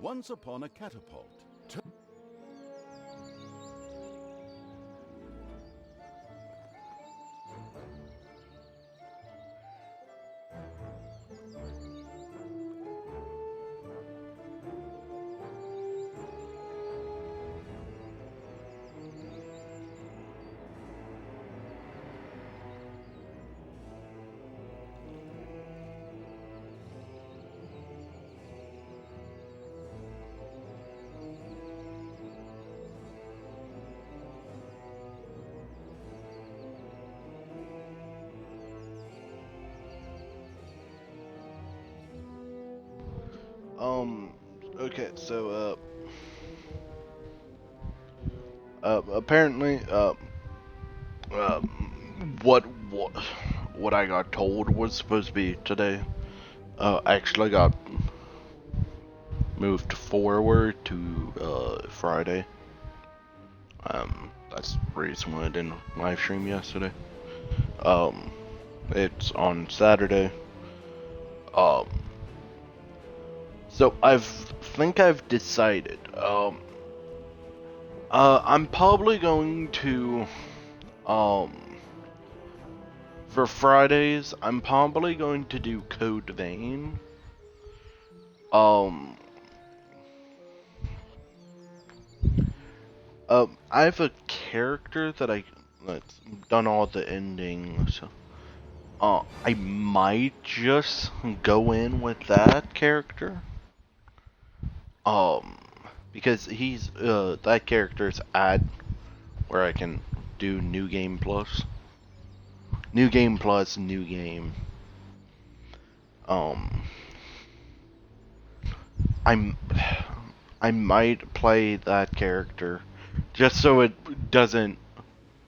Once upon a catapult. Um, okay, so, apparently, what I got told was supposed to be today, actually got moved forward to, Friday. That's the reason why I didn't live stream yesterday. Um, it's on Saturday. Um, so think I've decided, I'm probably going to, um, for Fridays, I'm probably going to do Code Vein. Um, I have a character that's done all the endings. I might just go in with that character. Um, because that character's at where I can do New Game Plus. New Game Plus, New Game. Um, I'm I might play that character just so it doesn't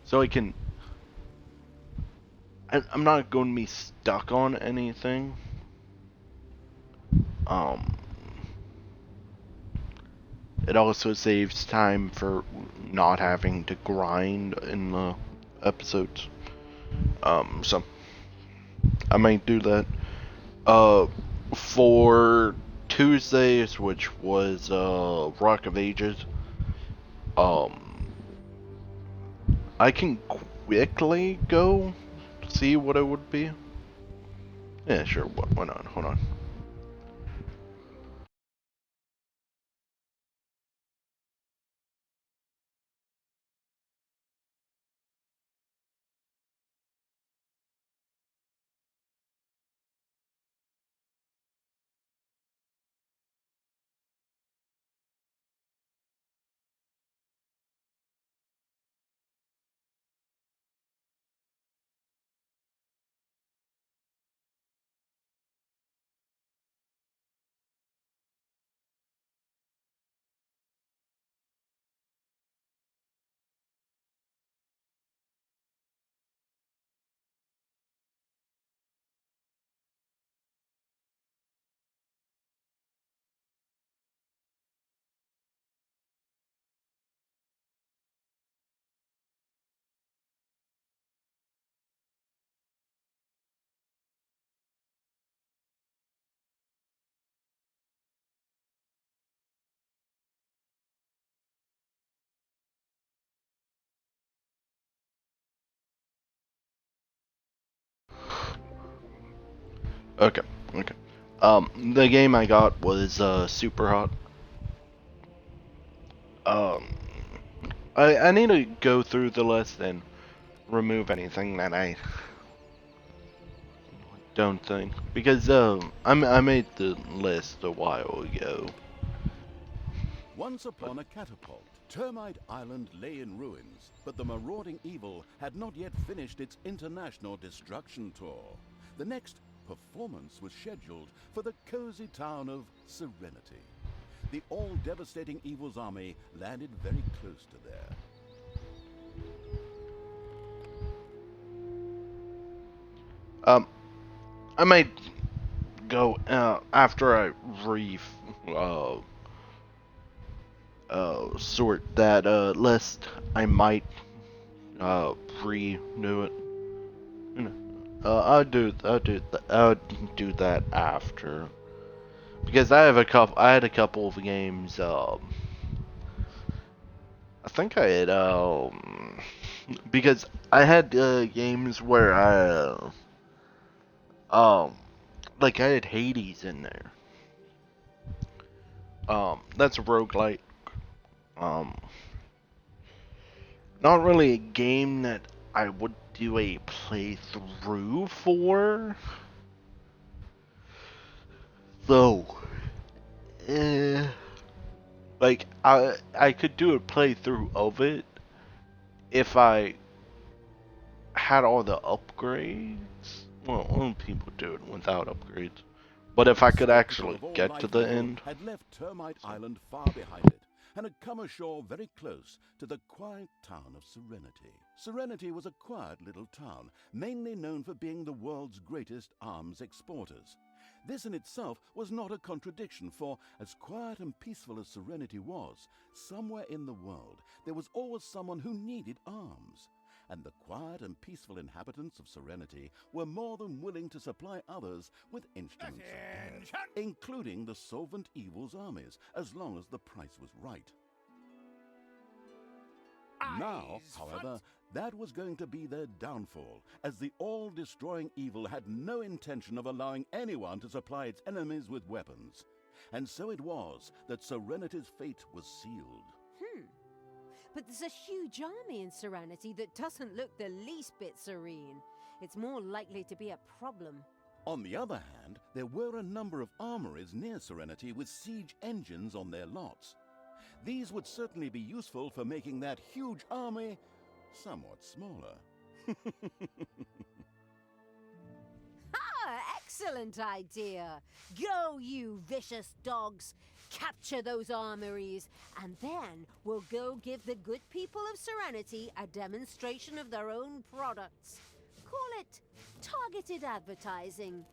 so I can I'm not going to be stuck on anything. Um it also saves time for not having to grind in the episodes. So I might do that. Uh for Tuesdays, which was Rock of Ages, um I can quickly go see what it would be. Yeah, sure. Why not? Hold on. Okay, okay. The game I got was super hot. Um, I need to go through the list and remove anything that I don't think because I made the list a while ago. Once But upon a catapult, Termite Island lay in ruins, but the marauding evil had not yet finished its international destruction tour. The next performance was scheduled for the cozy town of Serenity. The all-devastating evil's army landed very close to there. um, I might go after I re uh sort that list. I might renew it. You know, I'll do that after. because I had a couple of games. I think I had because I had games where like I had Hades in there. That's a roguelite. Um, Not really a game that I would do a playthrough for. Though, eh, like I could do a playthrough of it if I had all the upgrades. Well, people do it without upgrades. But if I The could spectacle actually of all get to life the evil end, had left Termite Island far behind it, and had come ashore very close to the quiet town of Serenity. Serenity was a quiet little town, mainly known for being the world's greatest arms exporters. This in itself was not a contradiction, for as quiet and peaceful as Serenity was, somewhere in the world there was always someone who needed arms. And the quiet and peaceful inhabitants of Serenity were more than willing to supply others with instruments of death, including the Solvent Evil's armies, as long as the price was right. Now, however, that was going to be their downfall, as the all-destroying evil had no intention of allowing anyone to supply its enemies with weapons. And so it was that Serenity's fate was sealed. But there's a huge army in Serenity that doesn't look the least bit serene. It's more likely to be a problem. On the other hand, there were a number of armories near Serenity with siege engines on their lots. These would certainly be useful for making that huge army somewhat smaller. Excellent idea! Go, you vicious dogs! Capture those armories, and then we'll go give the good people of Serenity a demonstration of their own products. Call it targeted advertising.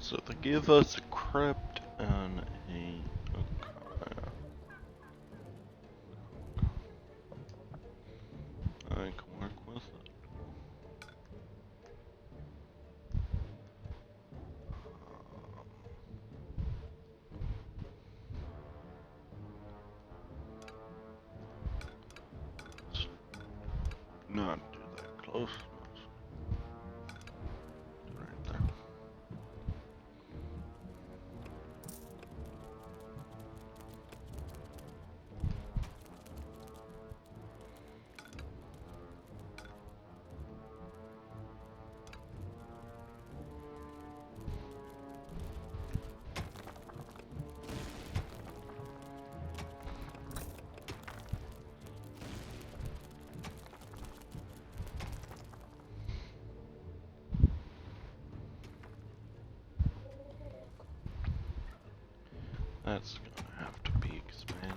so they give us a crypt and a. I can work with it. Let's not do that close. Right there. That's gonna have to be expanded.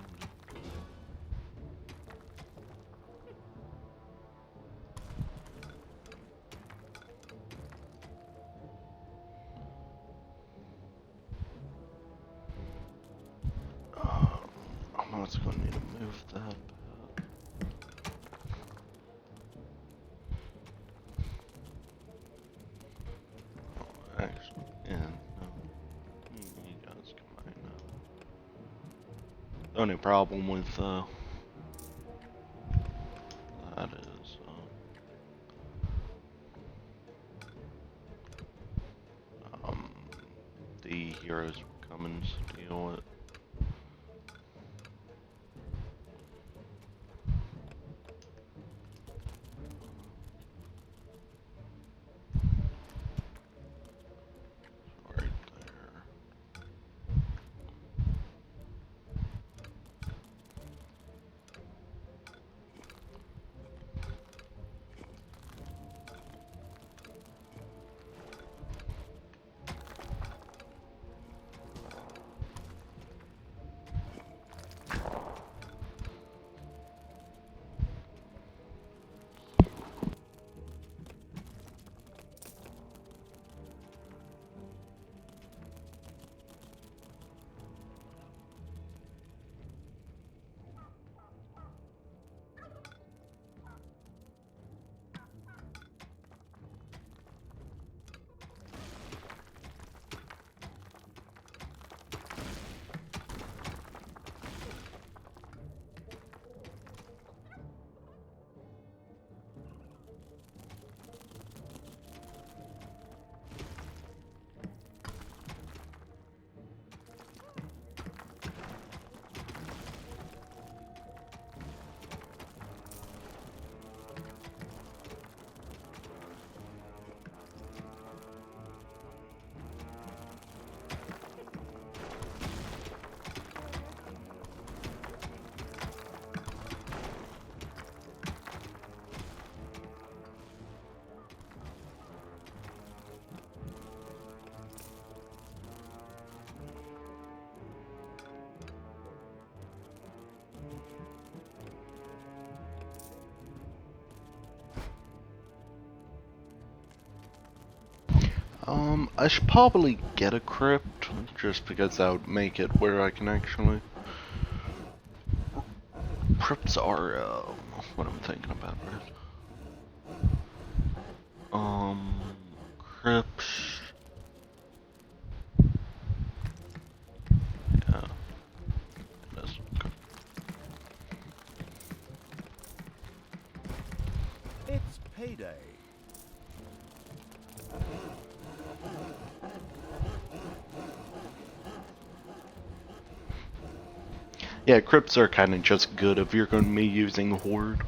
I'm also gonna need to move that. Actually, yeah, no. You guys combine that. The only problem with that is the heroes coming to deal with. Right there. I should probably get a crypt, just because that would make it where I can actually... Crypts are, what I'm thinking about, right? Crypts... Yeah. It is. Okay. It's payday. Yeah, crypts are kind of just good if you're going to be using Horde.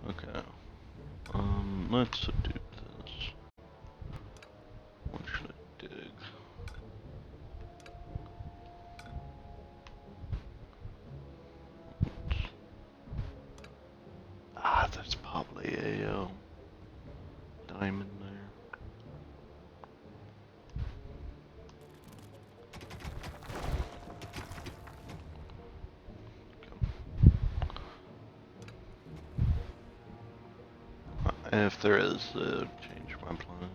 Okay. Let's do this. What should I dig? Ah, there's probably a diamond there. If there is, change my plan.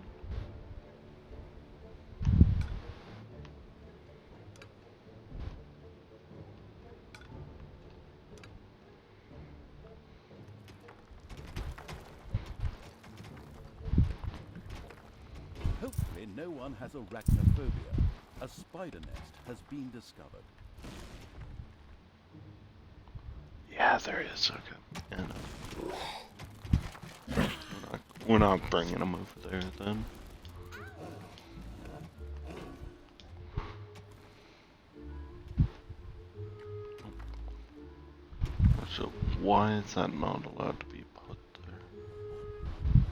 Hopefully no one has arachnophobia. A spider nest has been discovered. Yeah, there is. Okay. Yeah, no. We're not bringing them over there then. So why is that not allowed to be put there?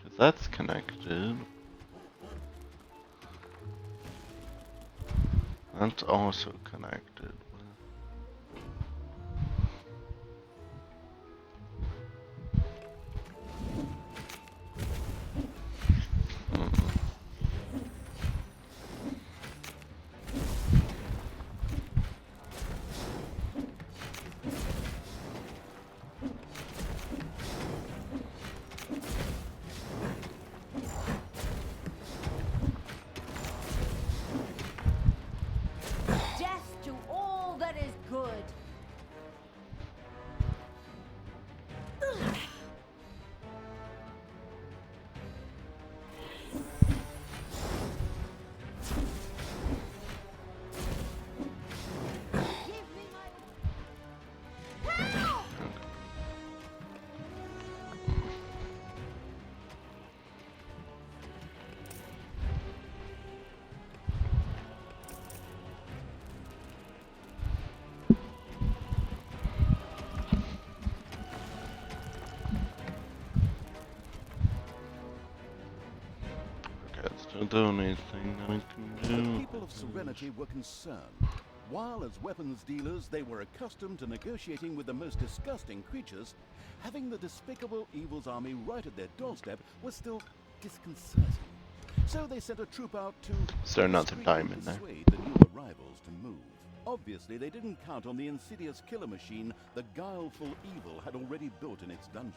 'Cause that's connected. That's also connected with... Death to all that is good. Give me my help! Okay, still doing anything I can The do. people of Serenity were concerned. While as weapons dealers they were accustomed to negotiating with the most disgusting creatures, having the despicable Evil's army right at their doorstep was still disconcerting. So they sent a troop out to Is there another discreetly diamond there? persuade the new arrivals to move. Obviously, they didn't count on the insidious killer machine the guileful Evil had already built in its dungeon.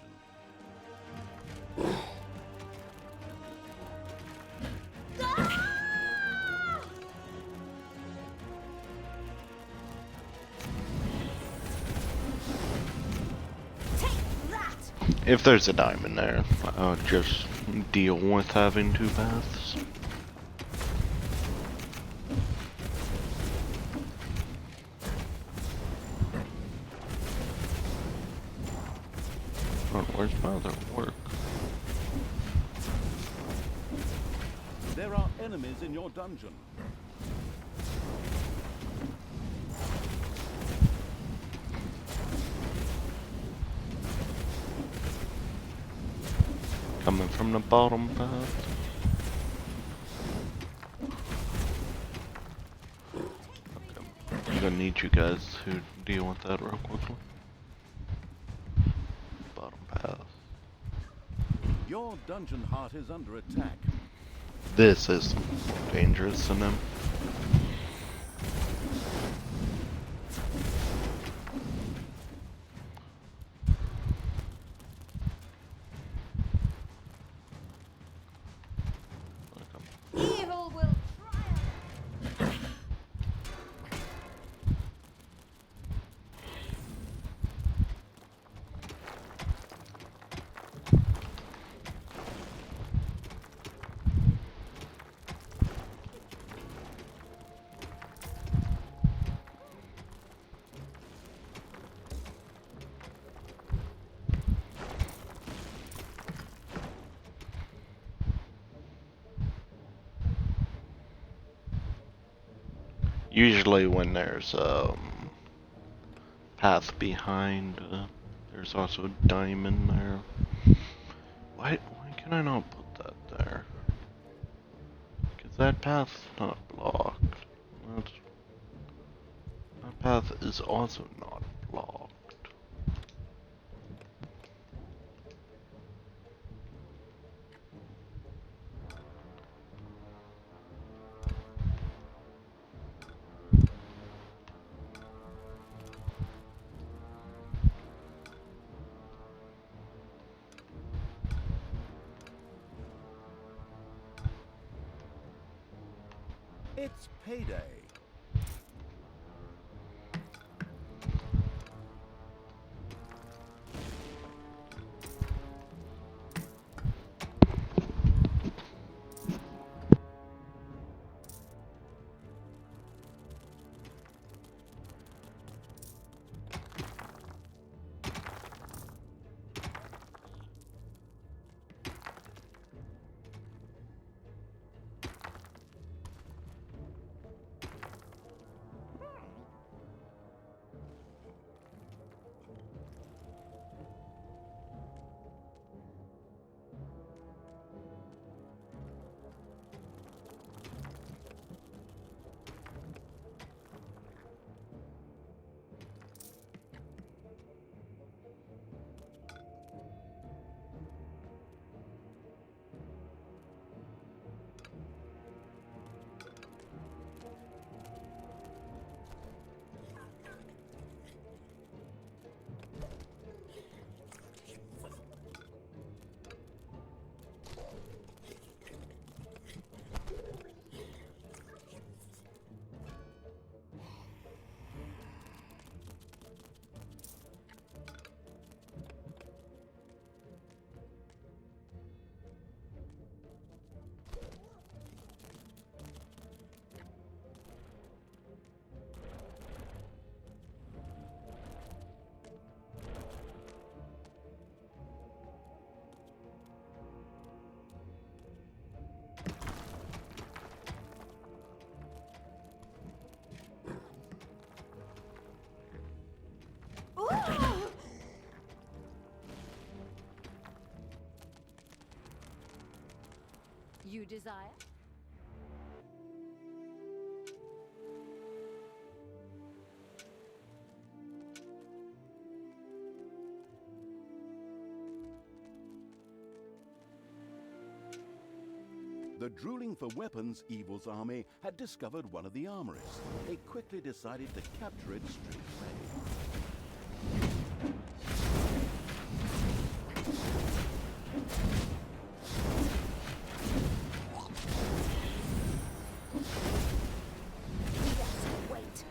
Take that! If there's a diamond there, I'll just deal with having two paths. Oh, where's my other work? There are enemies in your dungeon. Coming from the bottom path. Okay. I'm gonna need you guys to deal with that real quickly. Bottom path. Your dungeon heart is under attack. This is dangerous to them. Usually when there's path behind, there's also a diamond there. Why can I not put that there? Because that path's not blocked. That path is also not blocked. It's payday. You desire? The drooling for weapons Evil's army had discovered one of the armories. They quickly decided to capture it straight away. Wait.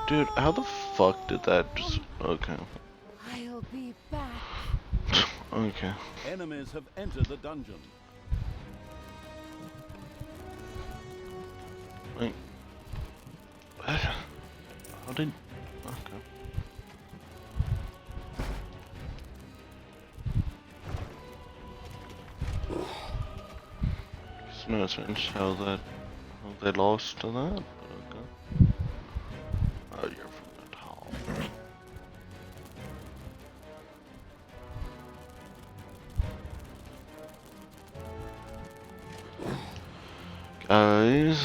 Dude, how the fuck did that just... Okay. I'll be back. Okay. Enemies have entered the dungeon. Wait. How did... Okay. It's no sense how they lost to that, but okay. Oh, you're from the top. Guys,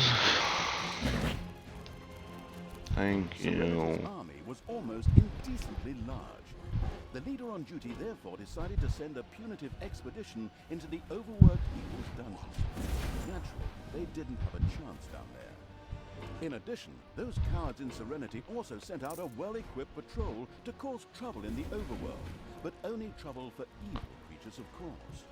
thank you. Serenity army was almost indecently large. The leader on duty therefore decided to send a punitive expedition into the overworked Evil's dungeon. Naturally, they didn't have a chance down there. In addition, those cowards in Serenity also sent out a well-equipped patrol to cause trouble in the overworld, but only trouble for evil creatures, of course.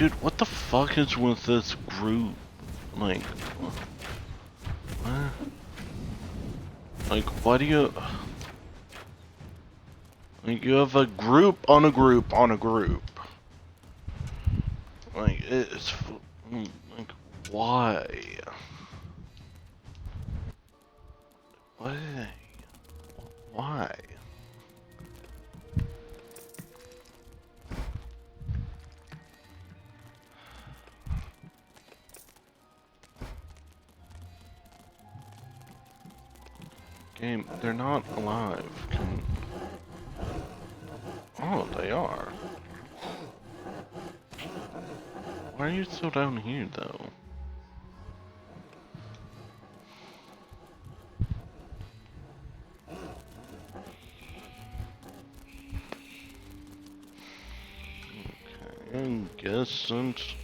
dude, what the fuck is with this group? Like, what? Like, why do you... Like, you have a group on a group on a group. Like, it's... Like, why? Why? Why? Game, they're not alive. Oh, they are. Why are you still down here, though? Okay, I guess since...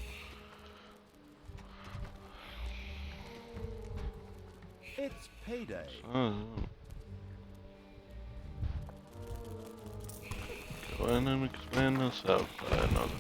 It's payday. Go ahead and expand this out by another 2.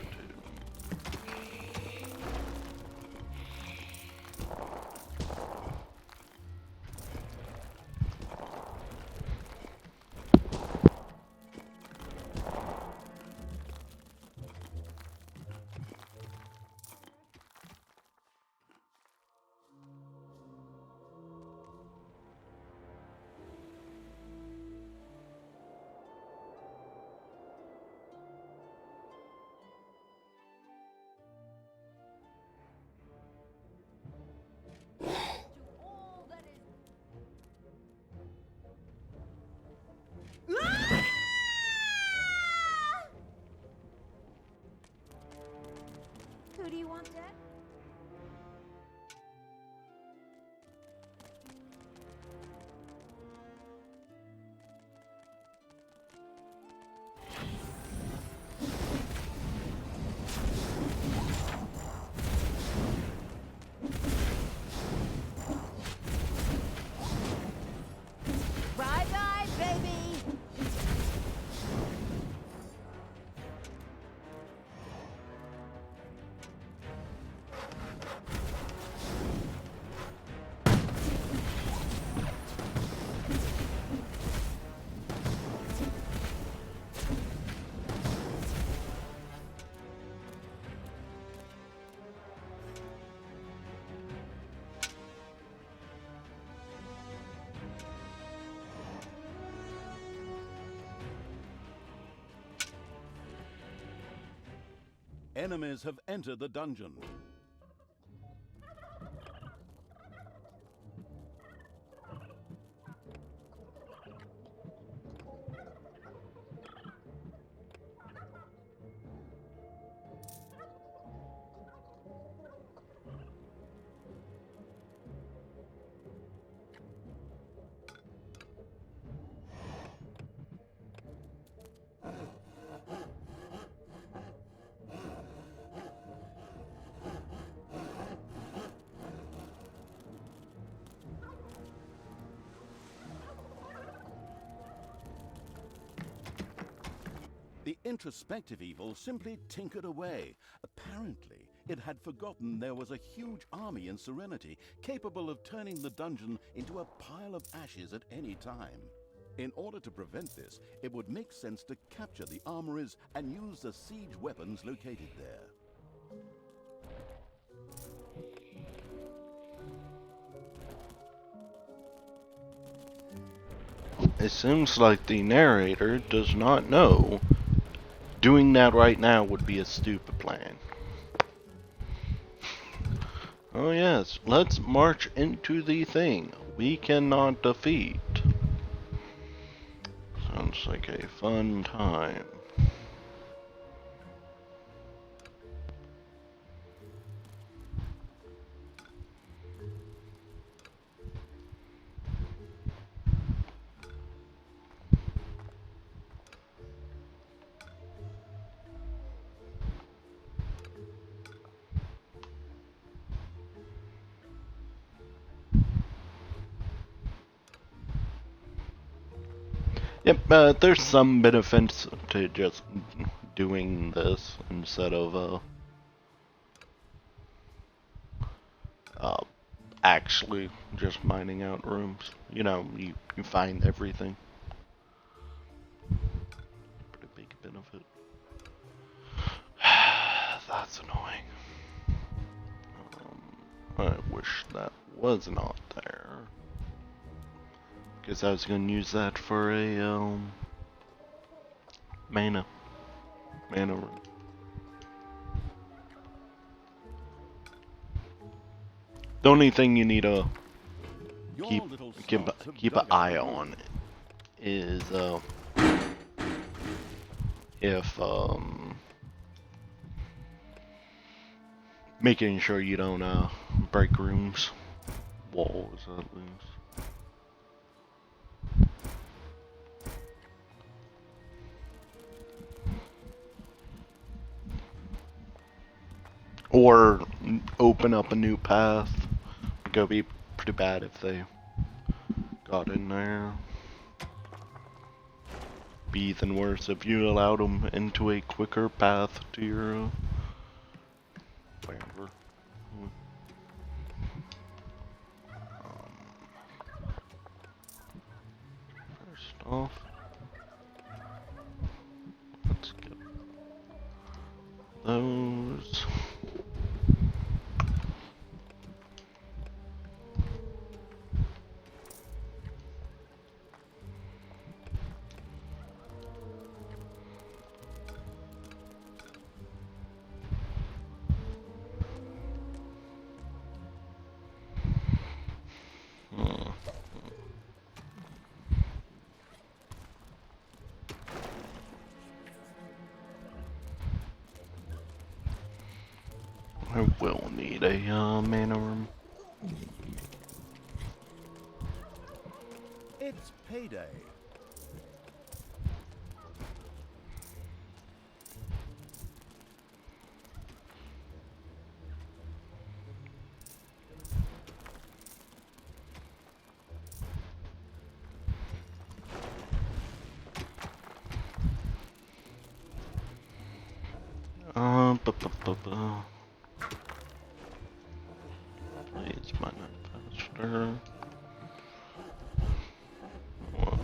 Who do you want dead? Bye-bye, baby! Enemies have entered the dungeon. The introspective evil simply tinkered away. Apparently, it had forgotten there was a huge army in Serenity capable of turning the dungeon into a pile of ashes at any time. In order to prevent this, it would make sense to capture the armories and use the siege weapons located there. It seems like the narrator does not know doing that right now would be a stupid plan. Oh yes, let's march into the thing we cannot defeat. Sounds like a fun time. Yep, there's some benefits to just doing this instead of actually just mining out rooms. You know, you find everything. Pretty big benefit. That's annoying. I wish that was not there. Guess I was gonna use that for a mana room. The only thing you need to keep an eye on is if making sure you don't break rooms, walls at least. Or open up a new path. It would be pretty bad if they got in there. Be even worse if you allowed them into a quicker path to your wherever. First off, let's get those. I will need a mana room. It's payday. Please, might not faster. What?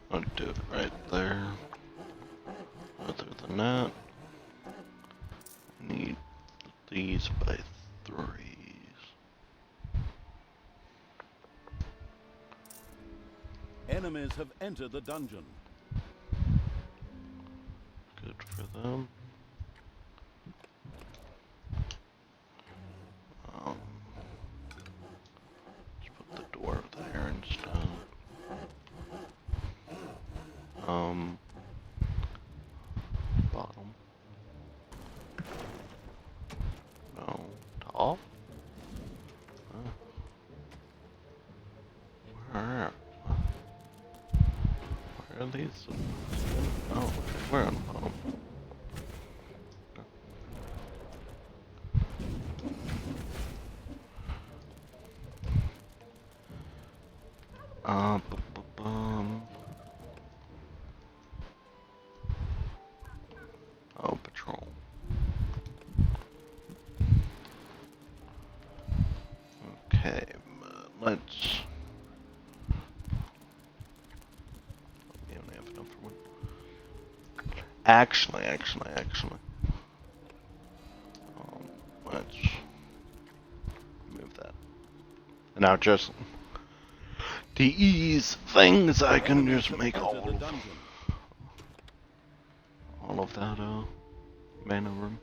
I'll do it right there. Other than that, need these by 3s. Enemies have entered the dungeon. Good for them. Let's put the door there instead. Bottom. No, top? Where are these? Oh, we're on bottom. Oh, patrol. Okay, let's. We don't have enough for one. Actually. Let's move that. And now just to ease things, I can just make all of that mana room.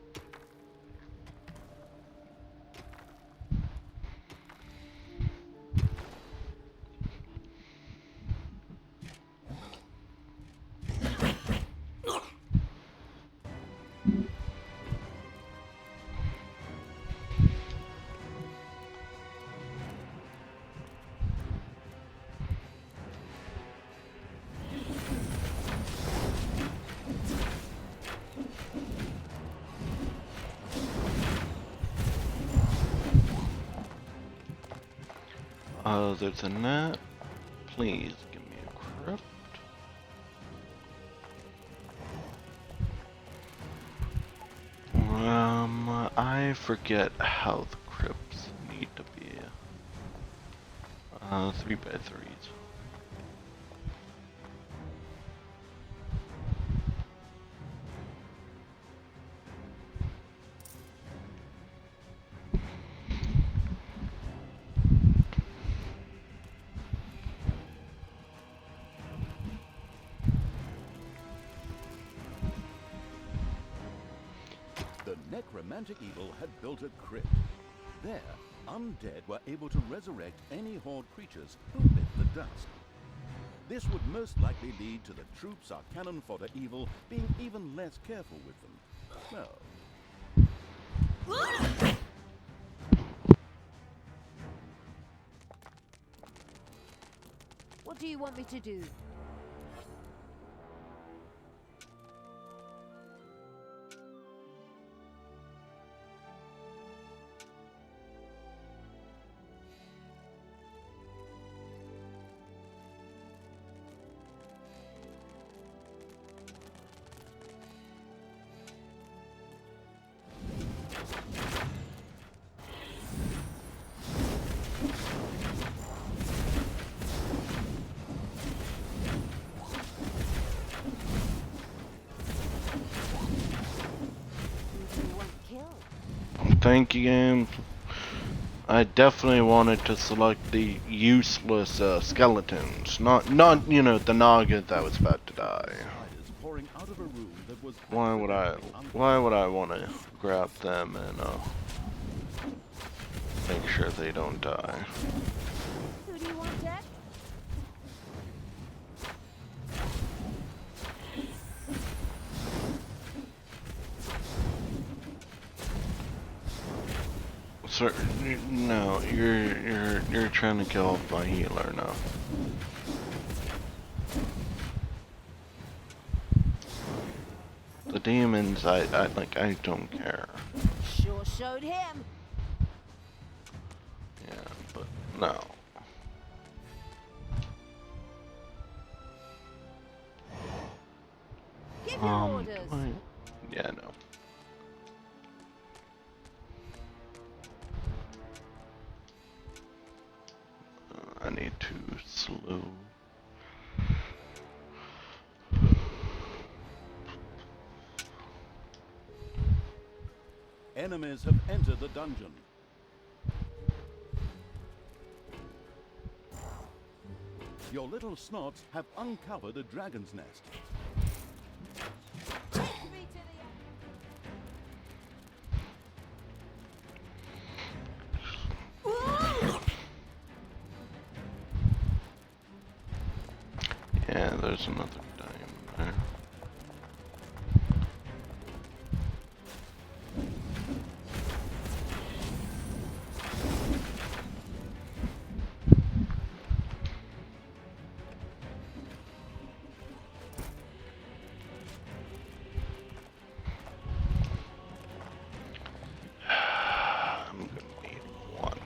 Other than that, please give me a crypt. I forget how the crypts need to be. 3x3s. The necromantic evil had built a crypt. There, undead were able to resurrect any horde creatures who bit the dust. This would most likely lead to the troops Arcanum fodder evil being even less careful with them. Well, What do you want me to do? Who do you want killed? Thank you, game. I definitely wanted to select the useless skeletons, not you know, the Naga that was about to die. spiders pouring out of a room that was Why would I want to grab them and make sure they don't die? Who do you want dead? Sir, no, you're trying to kill off my healer now. The demons, I don't care. Sure showed him. Yeah, but no. Give your orders. Yeah, no. I need to slew. Enemies have entered the dungeon. Your little snots have uncovered a dragon's nest. Yeah, there's another diamond there. I'm gonna need one.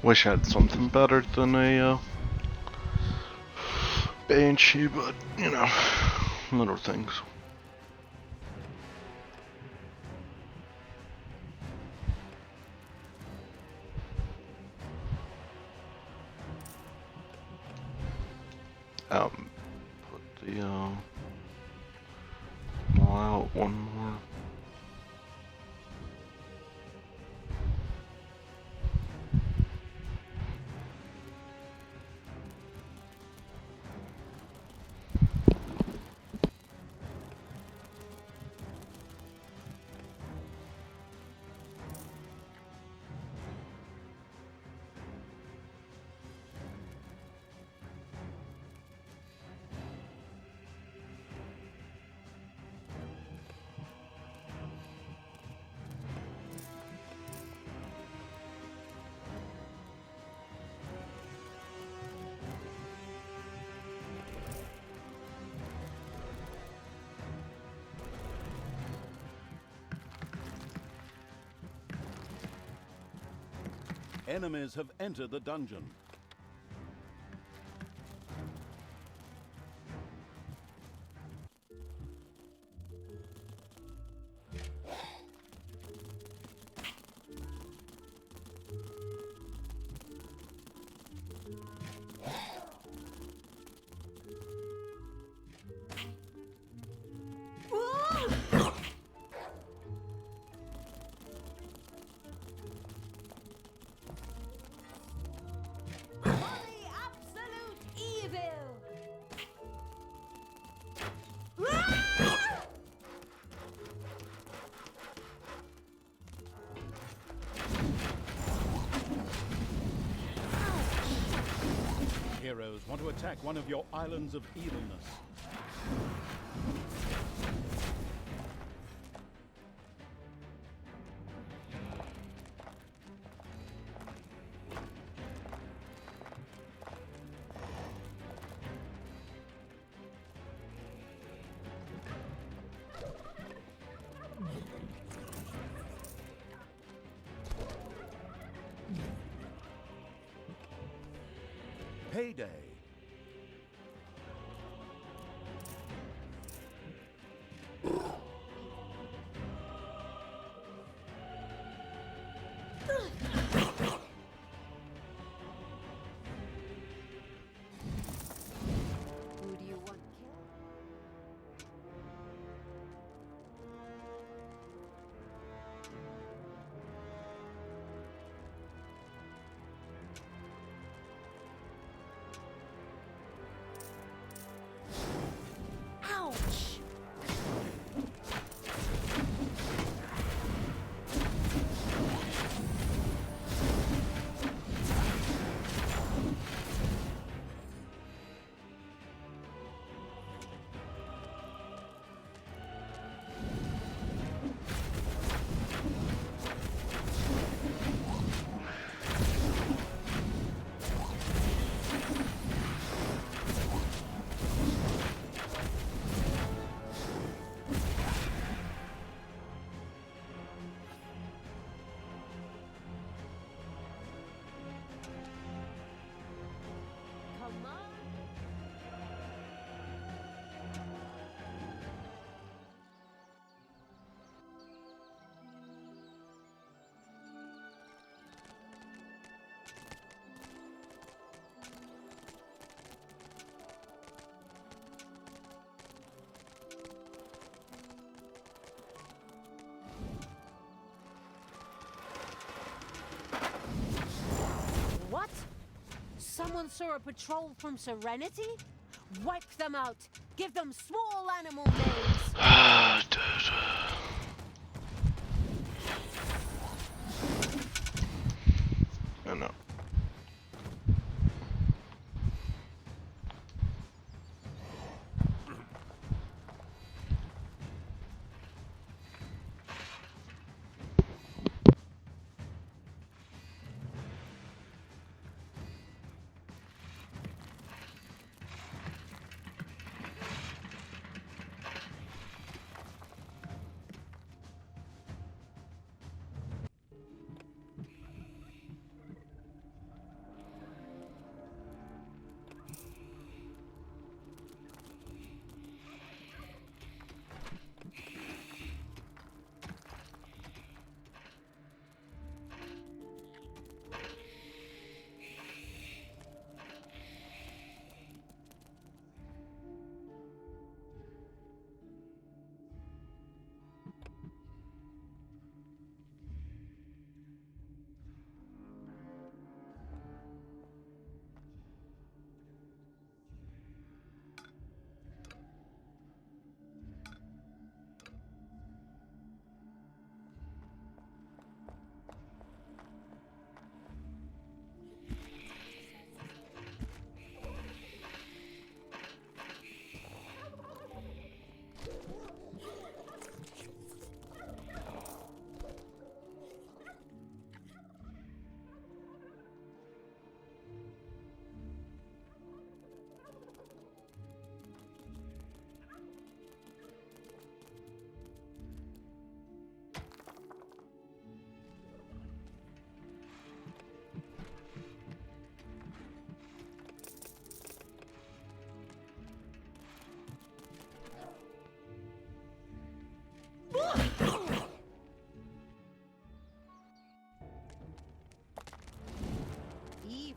Wish I had something better than a Banshee, but you know, little things. Put the more out one more. Enemies have entered the dungeon. Heroes want to attack one of your islands of evilness. Payday. Who do you want killed? Ouch! Come on. What? Someone saw a patrol from Serenity? Wipe them out. Give them small animal names. I know.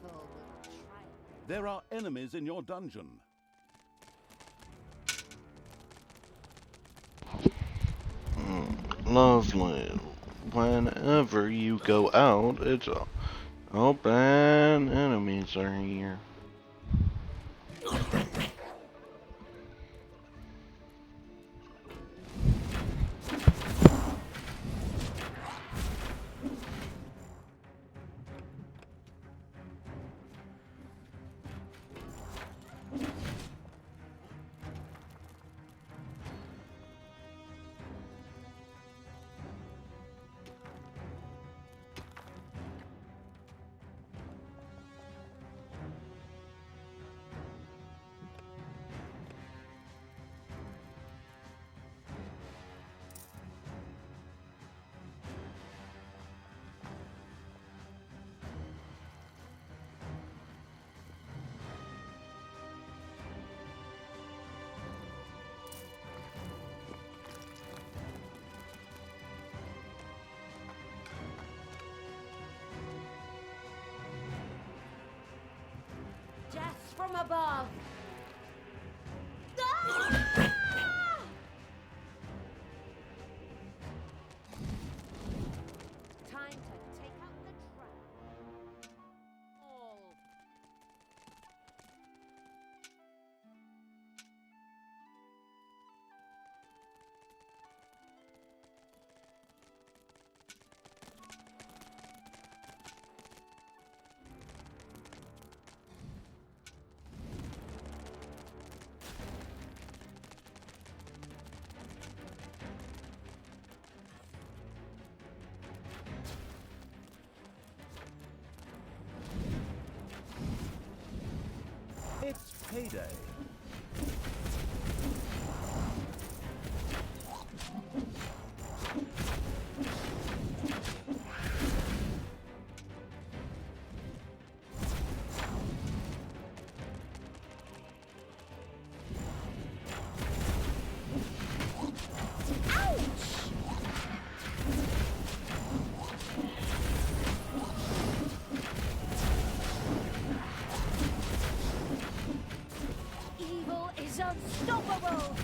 will try. There are enemies in your dungeon. Lovely. Whenever you go out, it's open. Enemies are here. Death from above! Time to take out the trap. All. It's payday. Evil is unstoppable!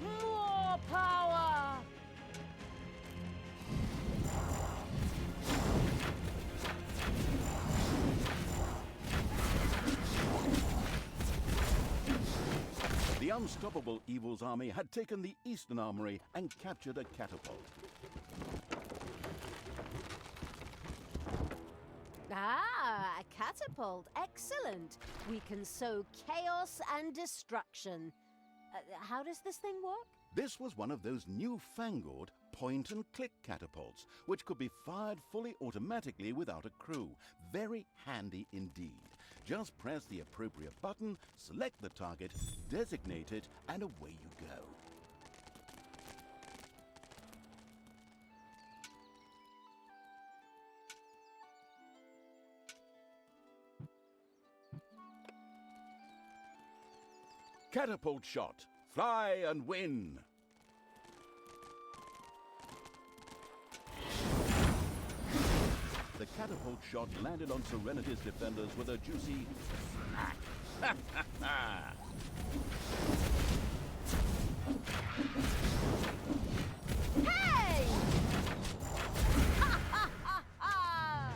More power! The unstoppable Evil's army had taken the Eastern Armory and captured a catapult. Ah, a catapult. Excellent. We can sow chaos and destruction. How does this thing work? This was one of those newfangled point-and-click catapults, which could be fired fully automatically without a crew. Very handy indeed. Just press the appropriate button, select the target, designate it, and away you go. Catapult shot. Fly and win. The catapult shot landed on Serenity's defenders with a juicy smack. Hey! Ha ha ha ha!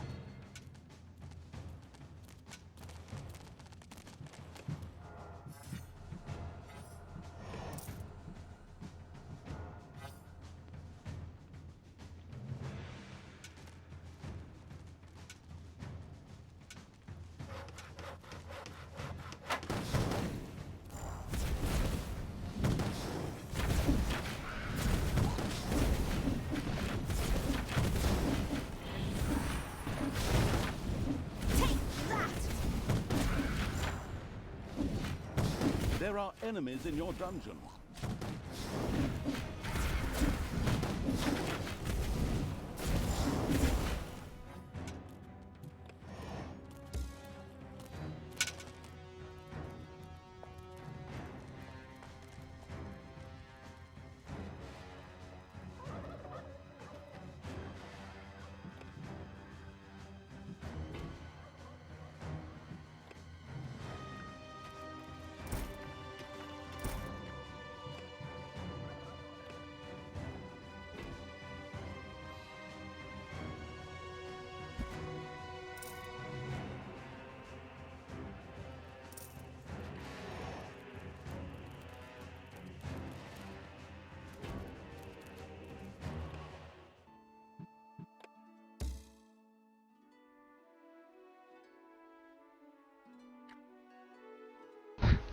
There are enemies in your dungeon.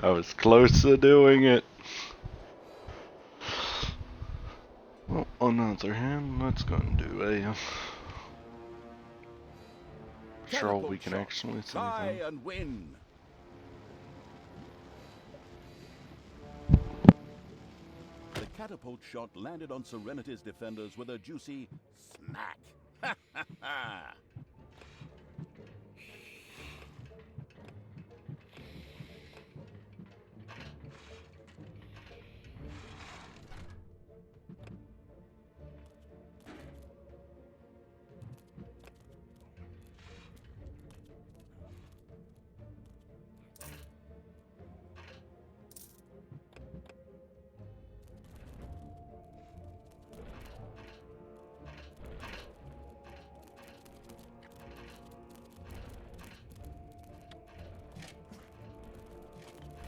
I was close to doing it. Well, on the other hand, let's go and do a sure we can shot. actually see Try them. and win. The catapult shot landed on Serenity's defenders with a juicy smack. Ha ha ha!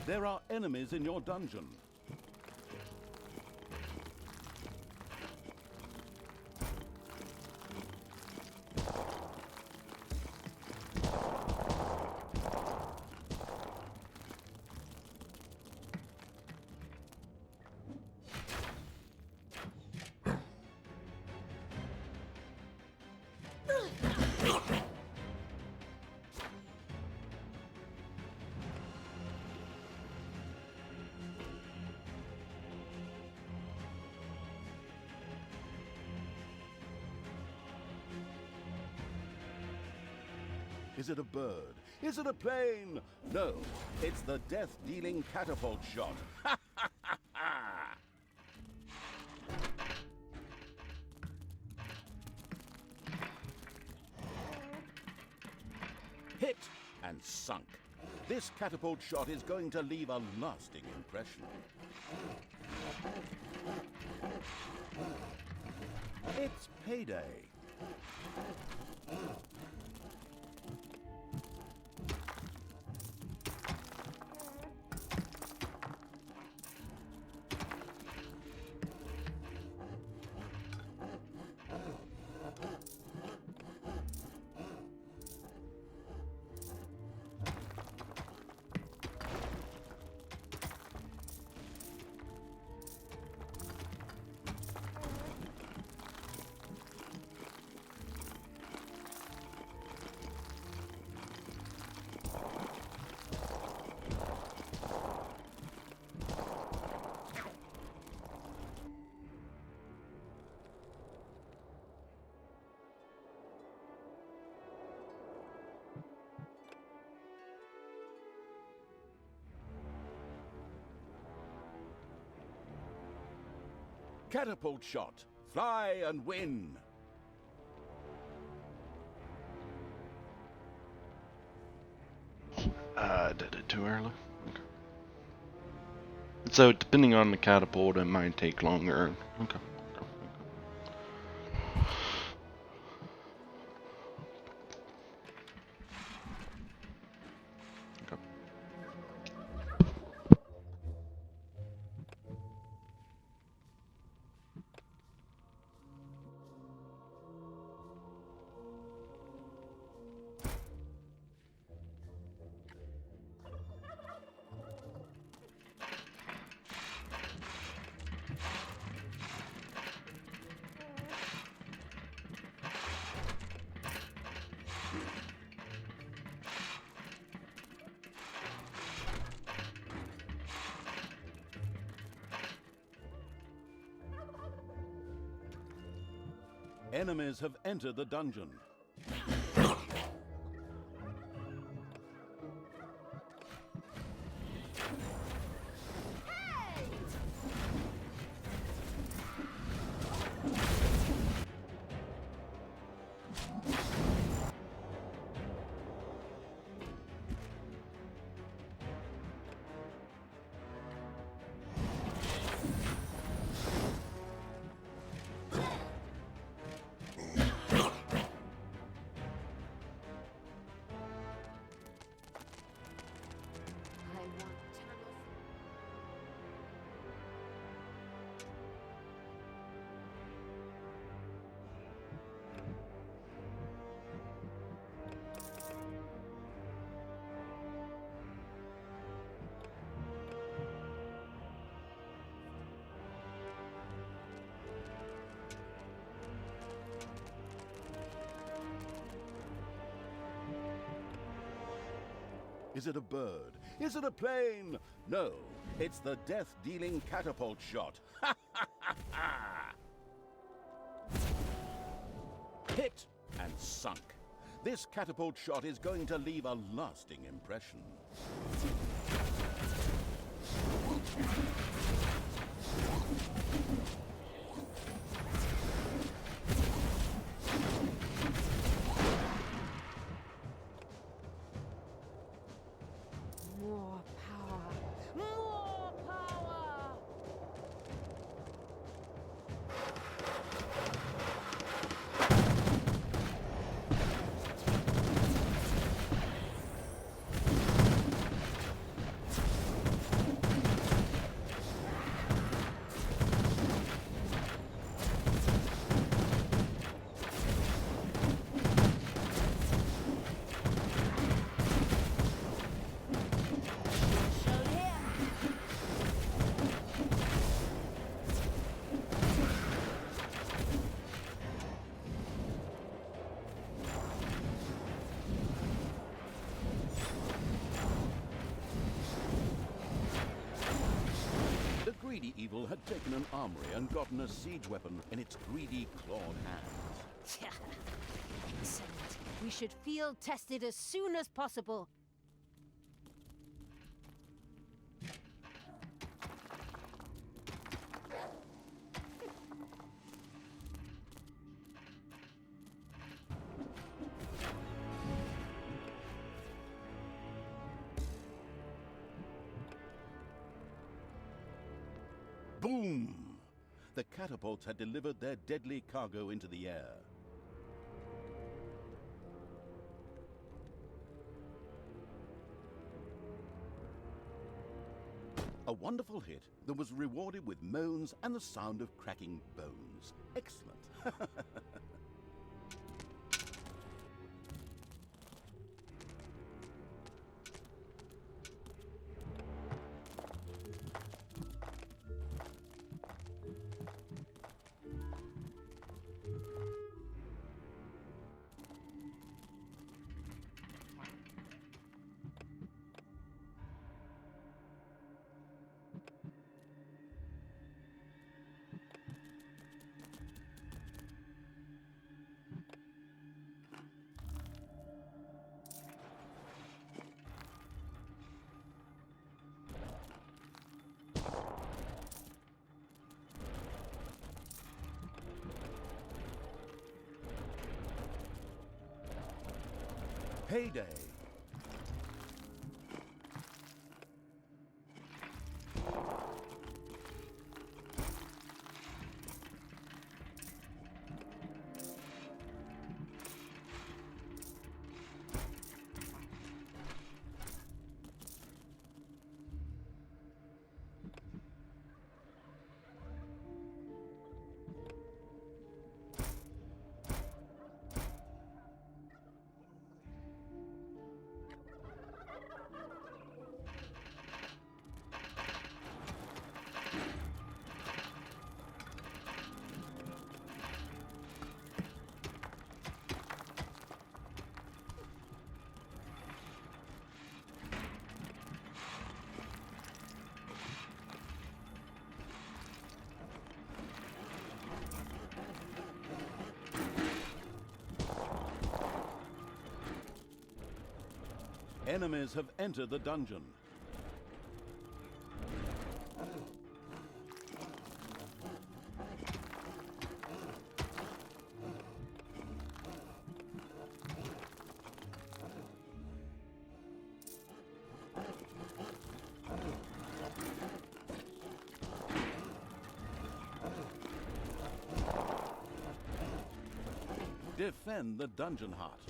There are enemies in your dungeon. Is it a bird? Is it a plane? No, it's the death-dealing catapult shot. Ha ha ha ha! Hit and sunk. This catapult shot is going to leave a lasting impression. It's payday. Catapult shot. Fly and win. I did it too early. Okay. So depending on the catapult, it might take longer. Okay. Enemies have entered the dungeon. I want Tanos. Is it a bird? Is it a plane? No, it's the death-dealing catapult shot. Hit and sunk. This catapult shot is going to leave a lasting impression. More power! More power! Showed here! The greedy evil had taken an armory and gotten a siege weapon in its greedy clawed hands. Excellent. We should field test it as soon as possible. Boom! The catapults had delivered their deadly cargo into the air. A wonderful hit that was rewarded with moans and the sound of cracking bones. Excellent. Payday! Enemies have entered the dungeon. Defend the dungeon heart.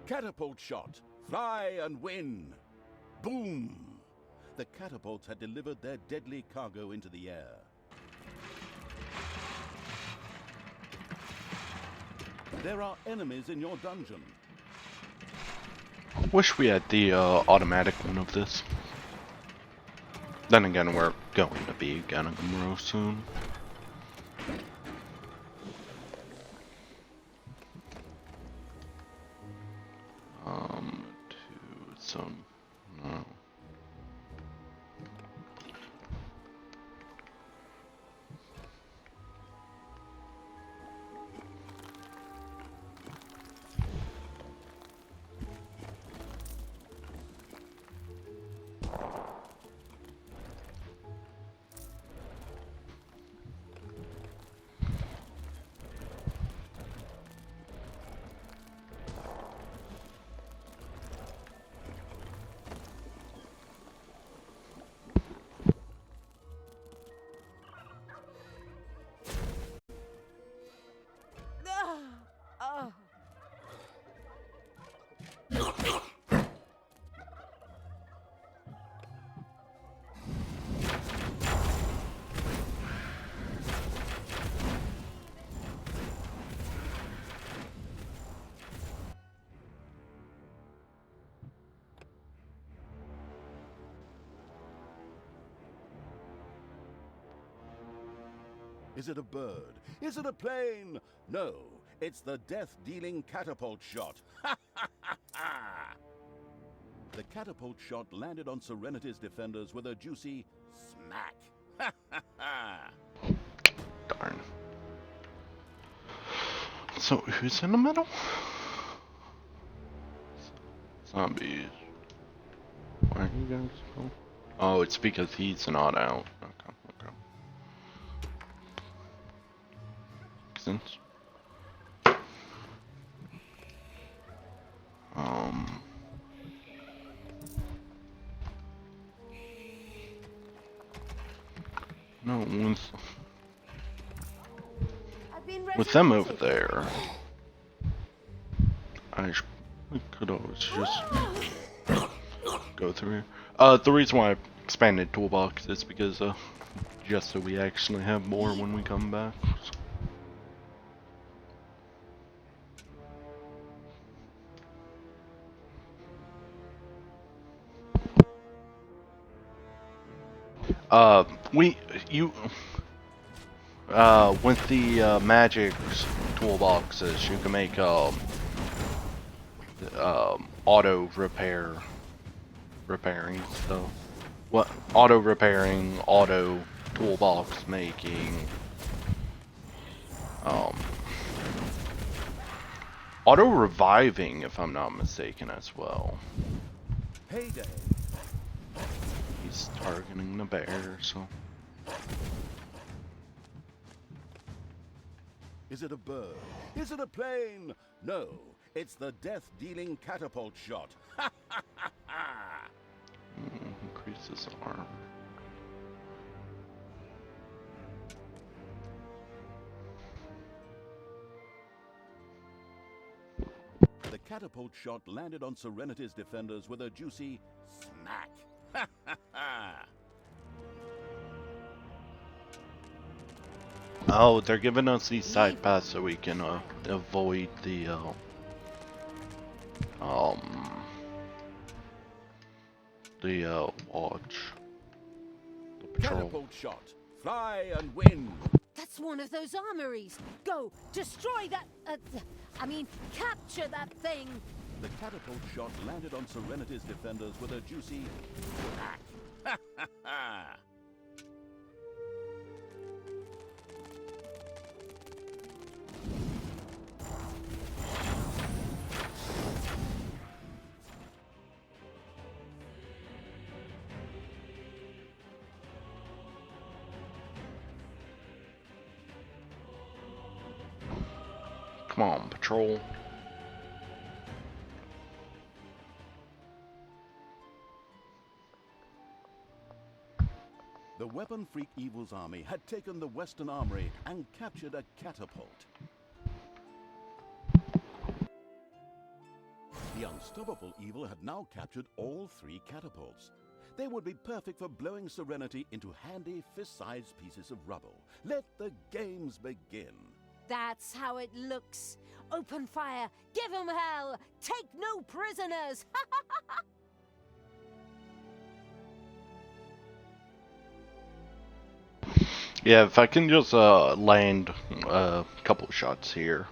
Catapult shot. Fly and win. Boom! The catapults had delivered their deadly cargo into the air. There are enemies in your dungeon. Wish we had the automatic one of this. Then again, we're going to be getting them real soon. To some, no. Is it a bird? Is it a plane? No, it's the death-dealing catapult shot. Ha ha ha ha! The catapult shot landed on Serenity's defenders with a juicy smack. Ha ha ha! Darn. So, who's in the middle? Zombies. Why are you guys going? Oh, it's because he's not out. Okay, okay. Makes sense. No, with them over there, we could always just go through here. The reason why I expanded toolbox is because just so we actually have more when we come back. With the magic toolboxes, you can make auto repairing stuff. What auto repairing, auto toolbox making, auto reviving, if I'm not mistaken, as well. Heyday. He's targeting the bear, so. Is it a bird? Is it a plane? No, it's the death-dealing catapult shot. Ha ha ha ha! Increases armor. The catapult shot landed on Serenity's defenders with a juicy smack. Ha ha ha! Oh, they're giving us these side paths so we can avoid the watch. The patrol. Catapult shot. Fly and win. That's one of those armories. Go, destroy that. Capture that thing. The catapult shot landed on Serenity's defenders with a juicy smack. Ha ha ha! Come on, patrol. The Weapon Freak Evil's army had taken the Western Armory and captured a catapult. The Unstoppable Evil had now captured all 3 catapults. They would be perfect for blowing Serenity into handy fist-sized pieces of rubble. Let the games begin. That's how it looks. Open fire. Give 'em hell. Take no prisoners. Yeah, if I can just land a couple shots here.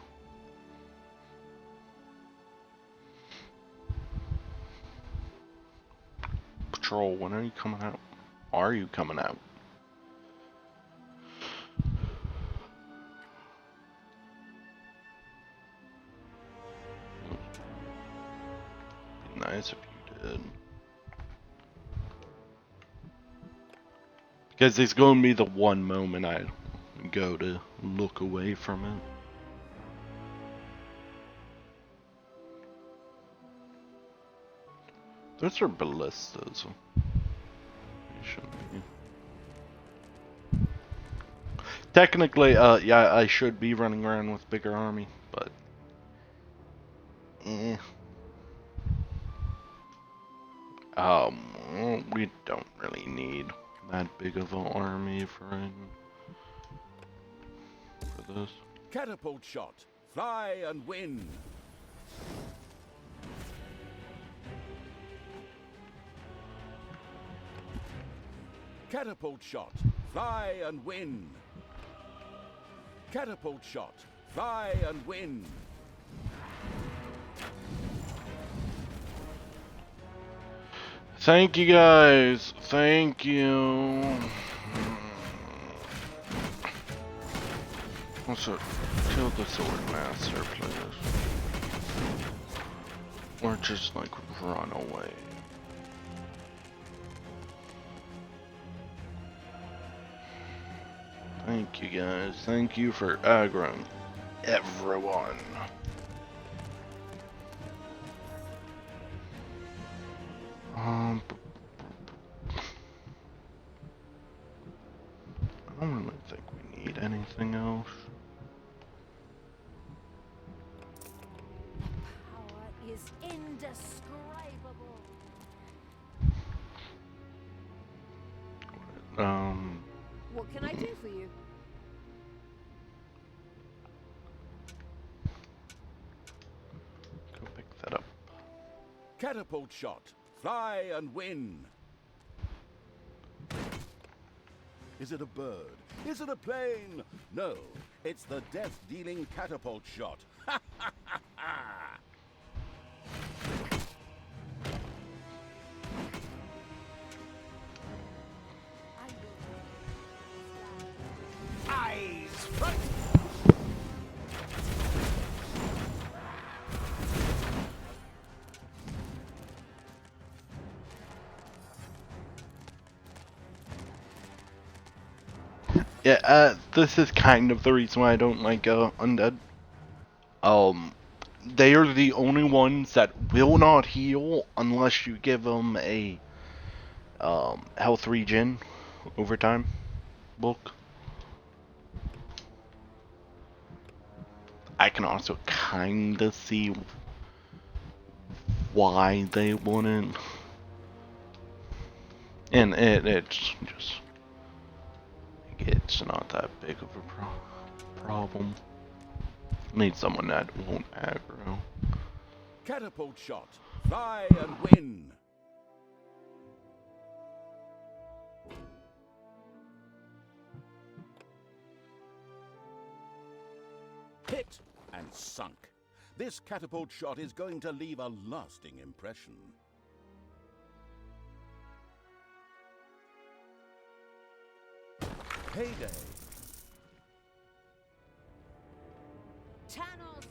Patrol, when are you coming out? Are you coming out? Be nice if you did. Because it's going to be the one moment I go to look away from it. Those are ballistas. They shouldn't be. Technically, yeah, I should be running around with bigger army, but we don't really need that big of an army for this. Catapult shot. Fly and win. Catapult shot. Fly and win. Catapult shot. Fly and win. Thank you guys. Thank you. Also, kill the sword master, please. Or just like run away. Thank you guys. Thank you for aggroing everyone. I don't really think we need anything else. Power is indescribable. What can I do for you? Go pick that up. Catapult shot. Fly and win. Is it a bird? Is it a plane? No, it's the death-dealing catapult shot. Ha ha ha ha! Eyes front! Yeah, this is kind of the reason why I don't like undead. They are the only ones that will not heal unless you give them a health regen over time book. I can also kind of see why they wouldn't, and it's not that big of a problem. Need someone that won't aggro. Catapult shot. Fly and win. Hit and sunk. This catapult shot is going to leave a lasting impression. Payday. Tanos!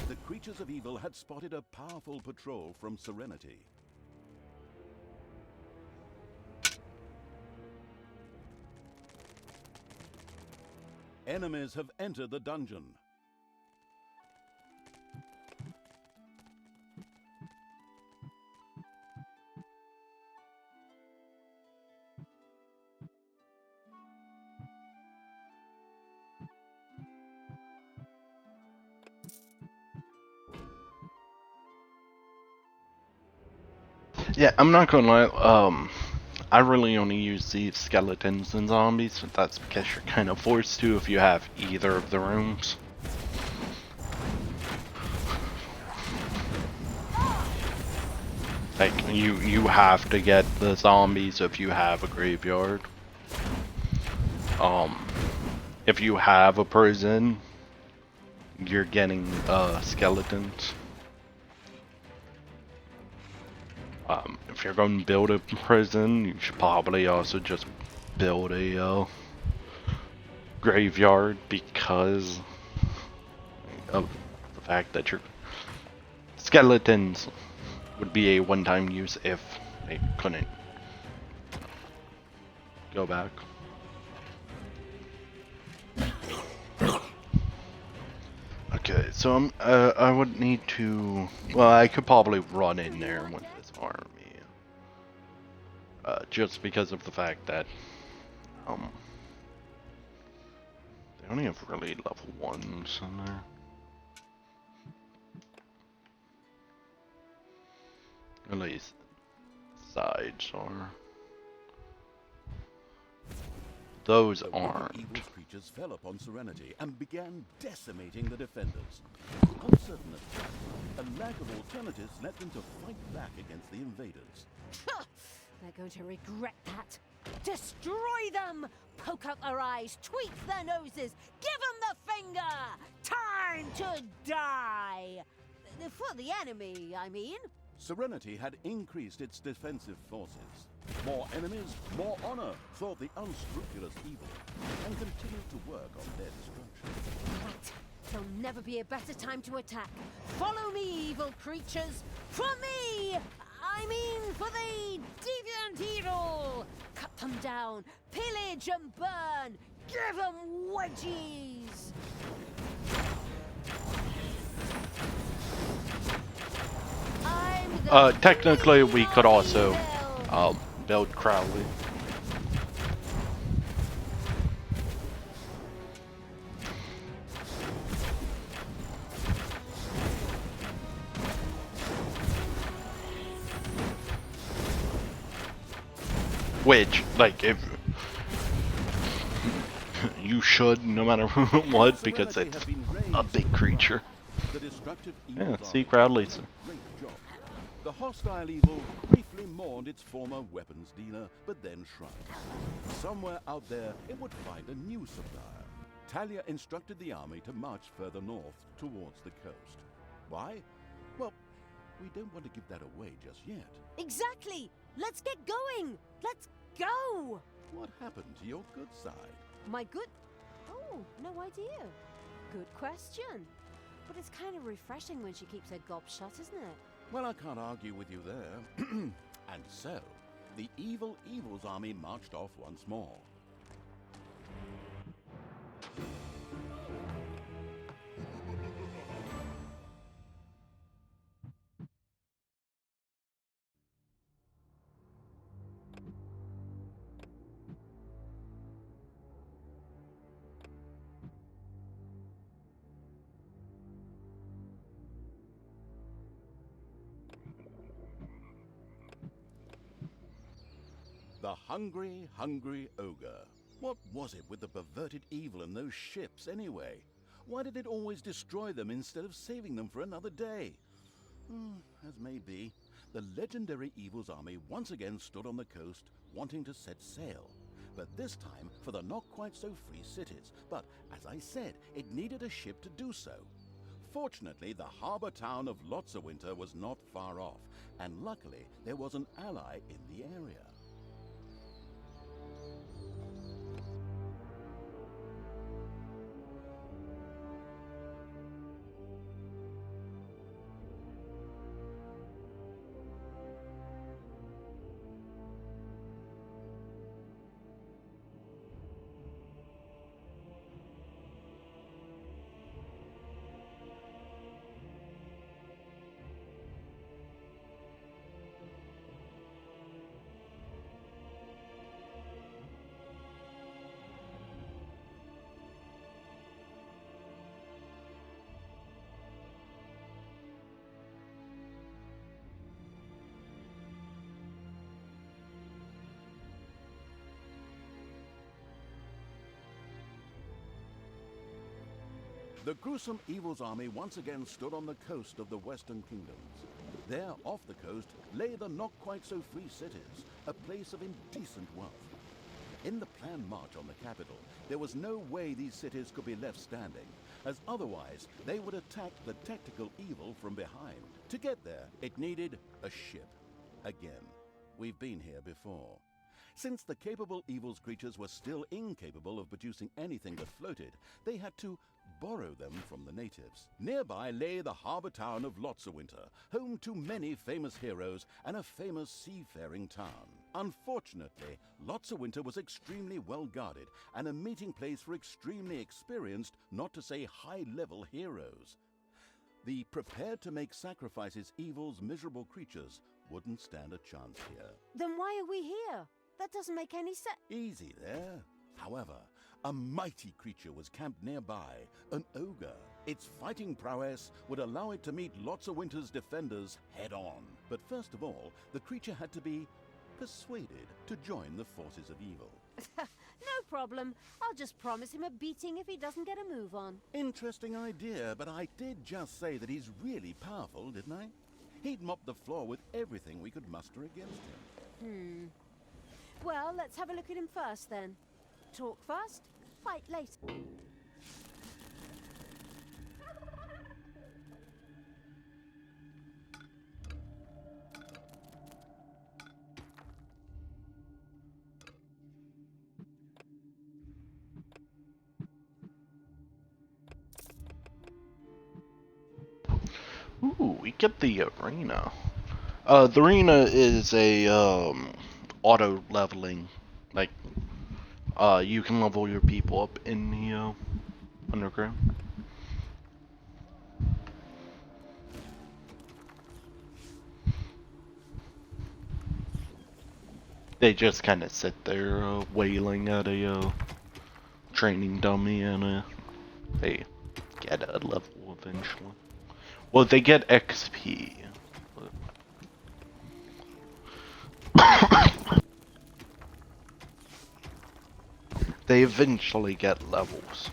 The creatures of evil had spotted a powerful patrol from Serenity. Enemies have entered the dungeon. Yeah, I'm not gonna lie, I really only use these skeletons and zombies, but that's because you're kind of forced to if you have either of the rooms. Like, you have to get the zombies if you have a graveyard. If you have a prison, you're getting, skeletons. If you're going to build a prison, you should probably also just build a graveyard because of the fact that your skeletons would be a one-time use if they couldn't go back. Okay, so I would need to. Well, I could probably run in there with this army. Just because of the fact that they only have really level 1s in there. At least sides are. Those aren't. Evil creatures fell upon Serenity and began decimating the defenders. Uncertain at first, a lack of alternatives led them to fight back against the invaders. They're going to regret that. Destroy them! Poke out their eyes, tweak their noses, give them the finger! Time to die! For the enemy, I mean. Serenity had increased its defensive forces. More enemies, more honor, thought the unscrupulous evil, and continued to work on their destruction. Right. There'll never be a better time to attack. Follow me, evil creatures! For me! I mean, for the deviant evil! Cut them down, pillage and burn! Give them wedgies! Technically, we could also build Crowley. Which, like, if you should, no matter what, because it's a big creature. Yeah, see Crowley's. The hostile evil briefly mourned its former weapons dealer, but then shrugged. Somewhere out there, it would find a new supplier. Talia instructed the army to march further north towards the coast. Why? Well, we don't want to give that away just yet. Exactly! Let's get going! Let's go! What happened to your good side? My good... Oh, no idea. Good question. But it's kind of refreshing when she keeps her gob shut, isn't it? Well, I can't argue with you there. And so, the Evil's army marched off once more. The hungry, hungry ogre. What was it with the perverted evil in those ships, anyway? Why did it always destroy them instead of saving them for another day? As may be, the legendary Evil's army once again stood on the coast, wanting to set sail. But this time for the not-quite-so-free cities. But, as I said, it needed a ship to do so. Fortunately, the harbor town of Lotsawinter was not far off, and luckily there was an ally in the area. The gruesome Evil's army once again stood on the coast of the Western Kingdoms. There, off the coast, lay the not-quite-so-free cities, a place of indecent wealth. In the planned march on the capital, there was no way these cities could be left standing, as otherwise they would attack the tactical Evil from behind. To get there, it needed a ship. Again, we've been here before. Since the capable Evil's creatures were still incapable of producing anything that floated, they had to borrow them from the natives. Nearby lay the harbor town of Lotsawinter, home to many famous heroes and a famous seafaring town. Unfortunately, Lotsawinter was extremely well guarded and a meeting place for extremely experienced, not to say high-level heroes. The prepared-to-make-sacrifices Evil's miserable creatures wouldn't stand a chance here. Then why are we here? That doesn't make any sense. Easy there. However, a mighty creature was camped nearby, an ogre. Its fighting prowess would allow it to meet Lotsawinter's defenders head-on. But first of all, the creature had to be persuaded to join the forces of evil. No problem. I'll just promise him a beating if he doesn't get a move on. Interesting idea, but I did just say that he's really powerful, didn't I? He'd mop the floor with everything we could muster against him. Well, let's have a look at him first, then. Talk first, fight later. Ooh, we get the arena. The arena is a auto leveling. Like, you can level your people up in the underground. They just kind of sit there wailing at a training dummy, and they get a level eventually. Well, they get XP. They eventually get levels.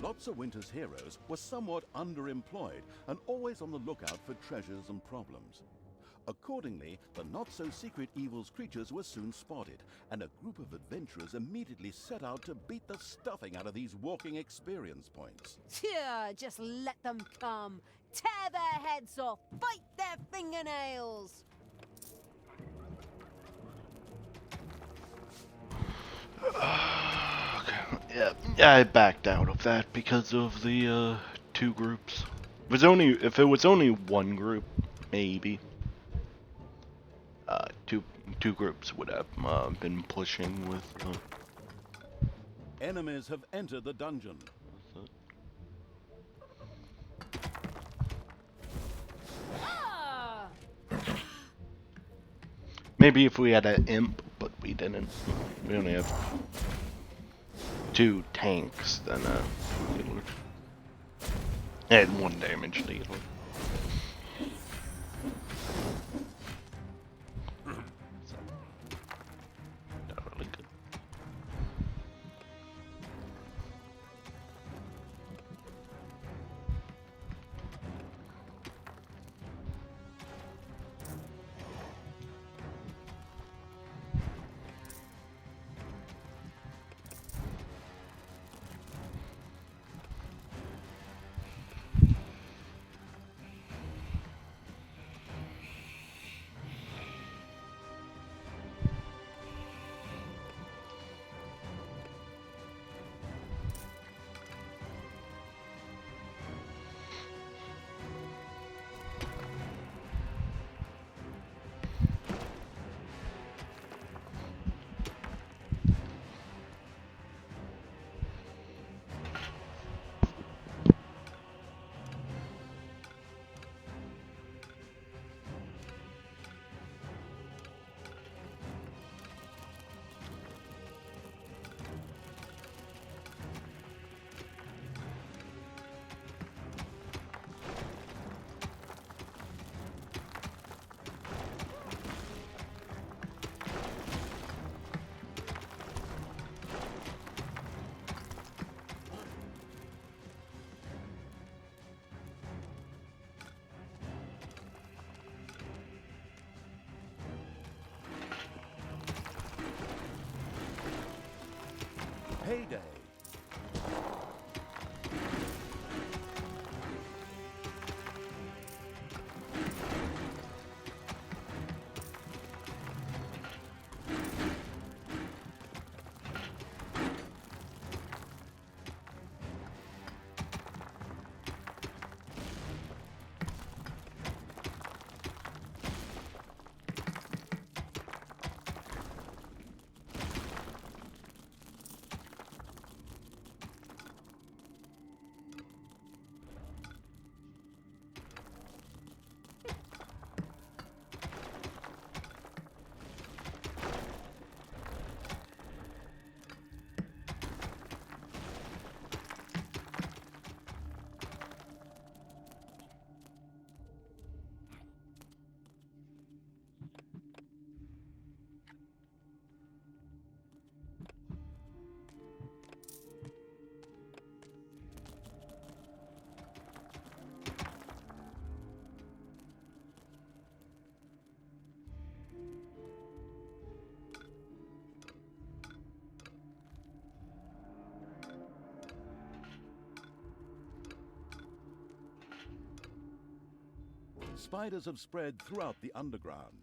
Lots of Winter's heroes were somewhat underemployed and always on the lookout for treasures and problems. Accordingly, the not-so-secret Evil's creatures were soon spotted, and a group of adventurers immediately set out to beat the stuffing out of these walking experience points. Yeah, just let them come. Tear their heads off, bite their fingernails. Yeah, I backed out of that because of the two groups. If it was only one group, maybe. Two groups would have been pushing with. Enemies have entered the dungeon. Ah! Maybe if we had an imp, but we didn't. We only have 2 tanks, then healer. And 1 damage dealer. So, not really good. Payday. Spiders have spread throughout the underground.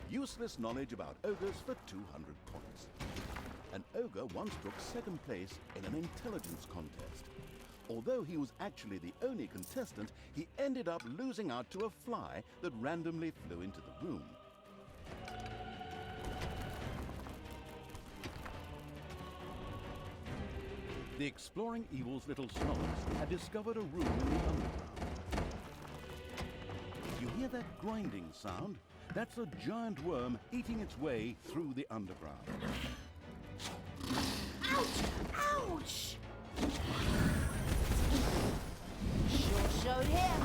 Useless knowledge about ogres for 200 points. An ogre once took second place in an intelligence contest. Although he was actually the only contestant, he ended up losing out to a fly that randomly flew into the room. The Exploring Evil's little snots had discovered a room in the underground. You hear that grinding sound? That's a giant worm eating its way through the underground. Ouch! Ouch! Sure showed him.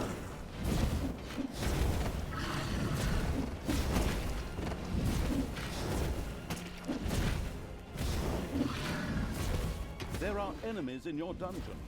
There are enemies in your dungeon.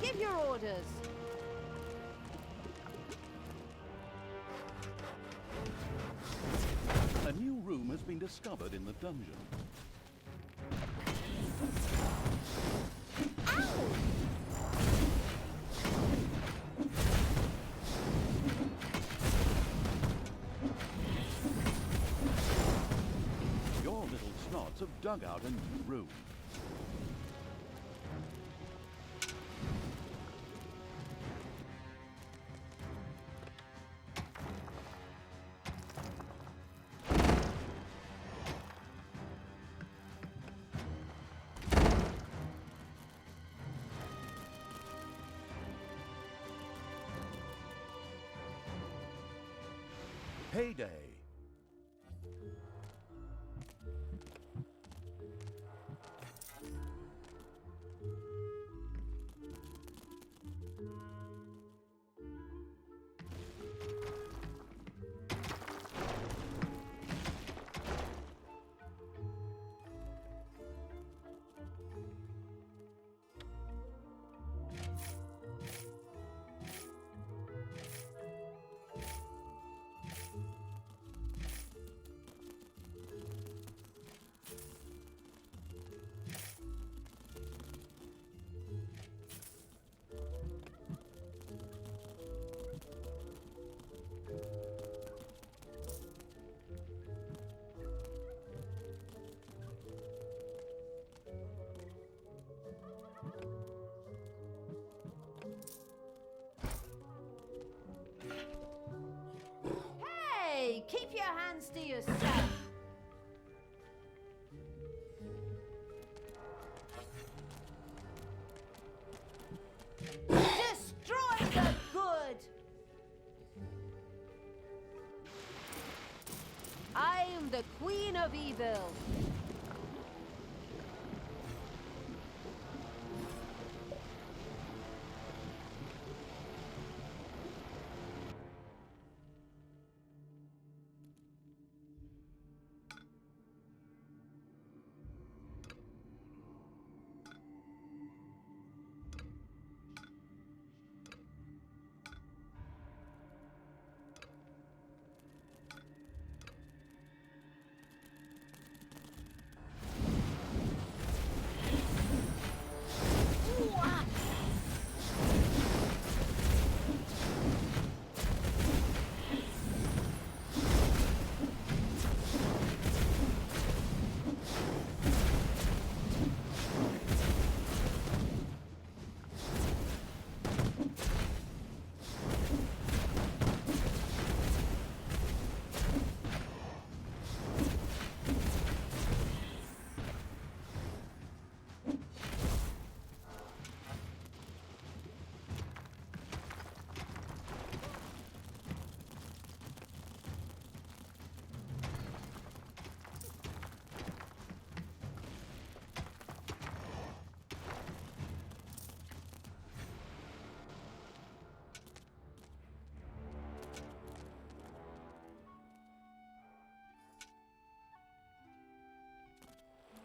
Give your orders. A new room has been discovered in the dungeon. Your little snots have dug out a new room. Payday. Hey, keep your hands to yourself. Destroy the good. I am the Queen of Evil.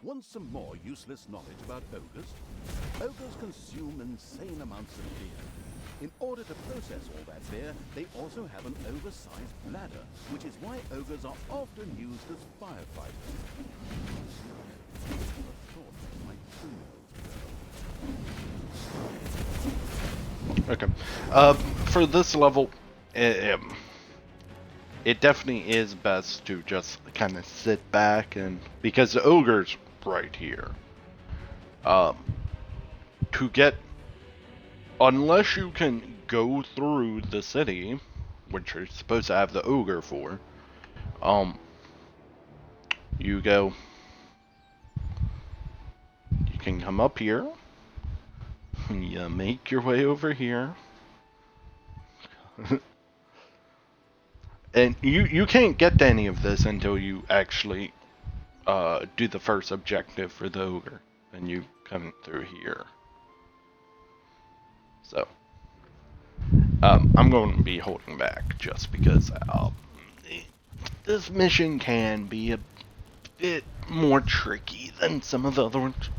Want some more useless knowledge about ogres? Ogres consume insane amounts of beer. In order to process all that beer, they also have an oversized bladder, which is why ogres are often used as firefighters. I thought my two-nosed girl. Okay. For this level, it definitely is best to just kind of sit back and because the ogre's right here. To get, unless you can go through the city, which you're supposed to have the ogre for, you can come up here, you make your way over here, and you can't get to any of this until you actually do the first objective for the ogre, and you come through here. So, I'm going to be holding back just because this mission can be a bit more tricky than some of the other ones.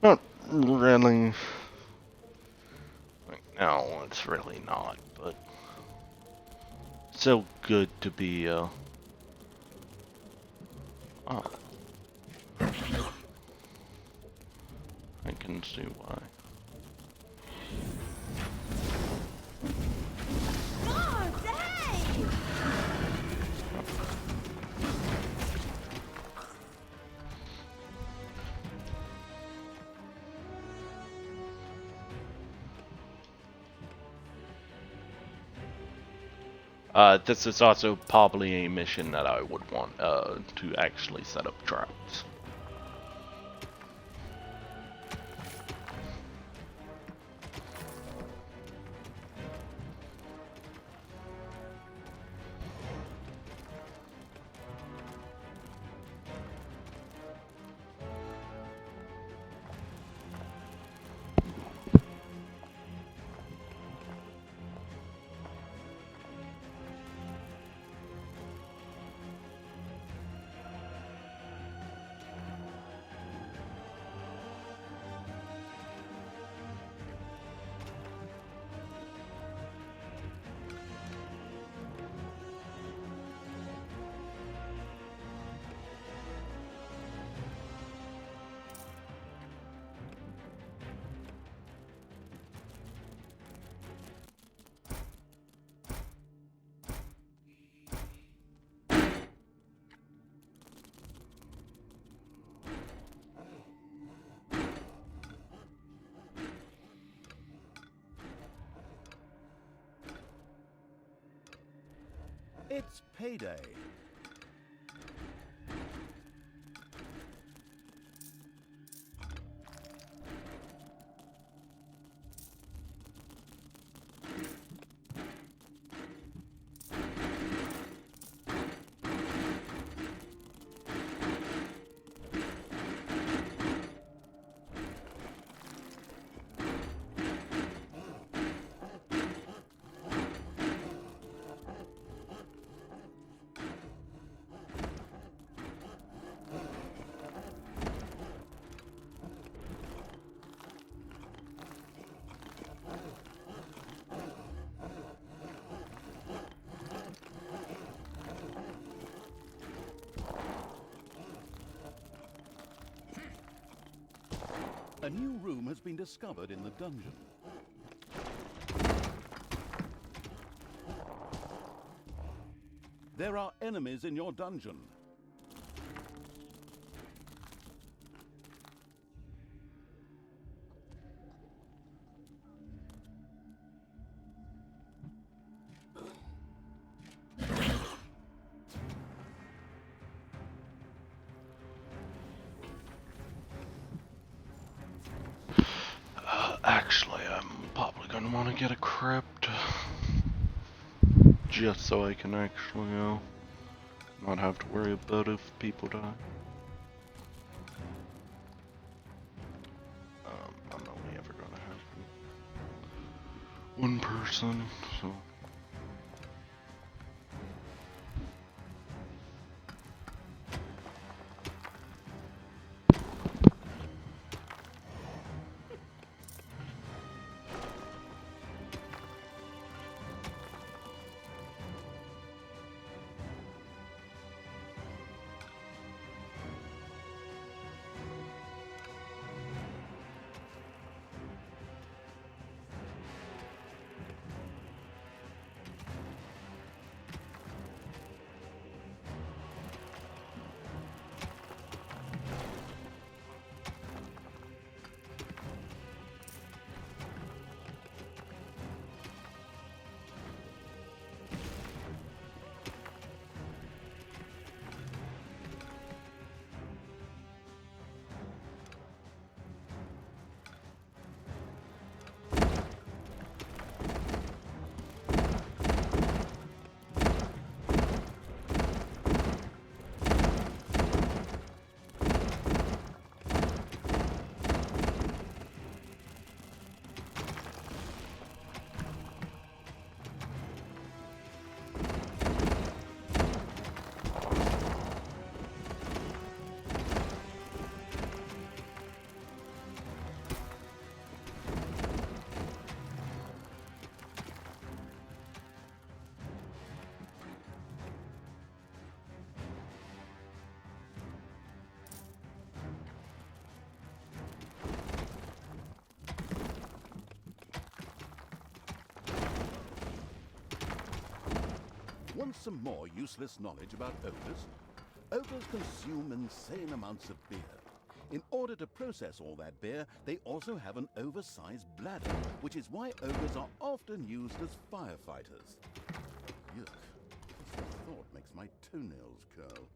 Not really. No, it's really not, but so good to be, oh. I can see why. This is also probably a mission that I would want to actually set up traps. It's payday. A new room has been discovered in the dungeon. There are enemies in your dungeon. Actually, I'm probably gonna want to get a crypt. Just so I can actually, not have to worry about if people die. I'm only ever gonna have one person, so. Want some more useless knowledge about ogres? Ogres consume insane amounts of beer. In order to process all that beer, they also have an oversized bladder, which is why ogres are often used as firefighters. Yuck. Just the thought makes my toenails curl.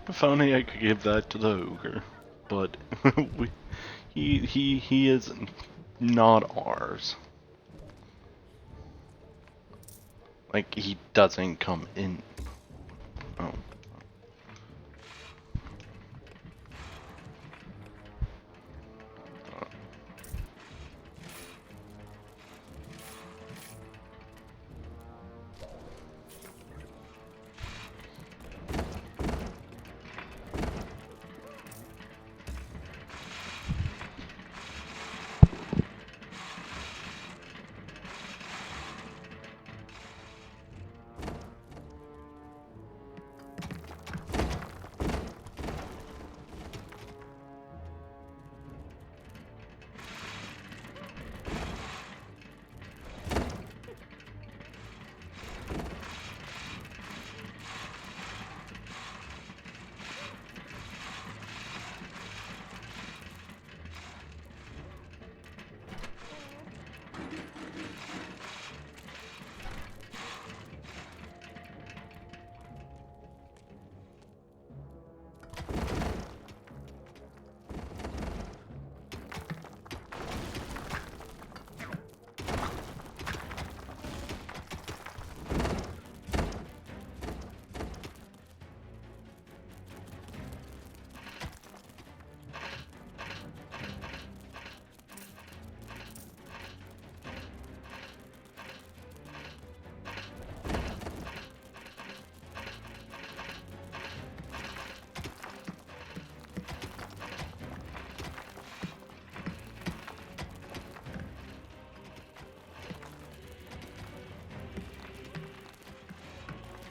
If only I could give that to the ogre, but he is not ours. Like, he doesn't come in. Oh.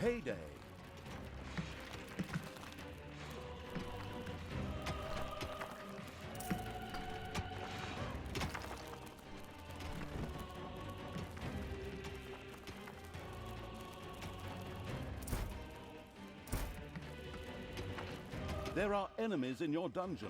Payday. There are enemies in your dungeon.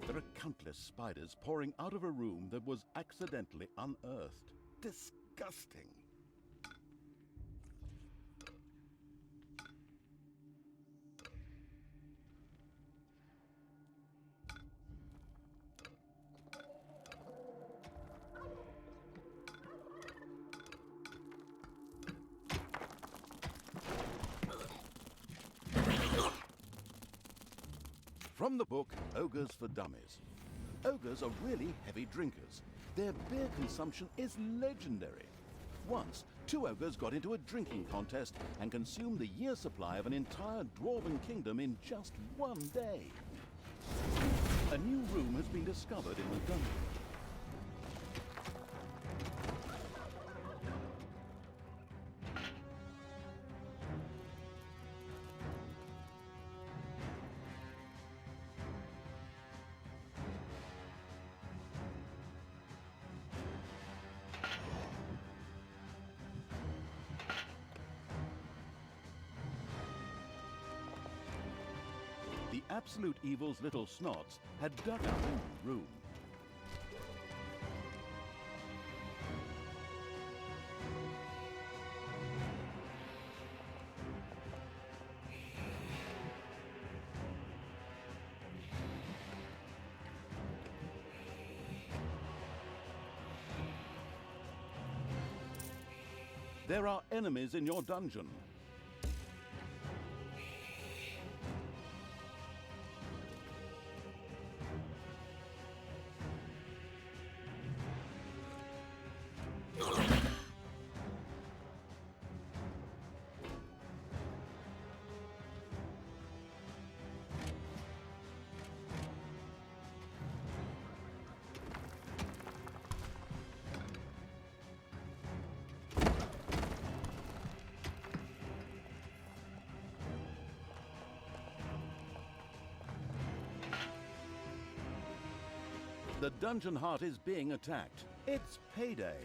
There are countless spiders pouring out of a room that was accidentally unearthed. Disgusting. From the book Ogres for Dummies. Ogres are really heavy drinkers. Their beer consumption is legendary. Once, 2 ogres got into a drinking contest and consumed the year's supply of an entire dwarven kingdom in just one day. A new room has been discovered in the dungeon. The Absolute Evil's little snots had dug out a new room. There are enemies in your dungeon. The dungeon heart is being attacked. It's payday.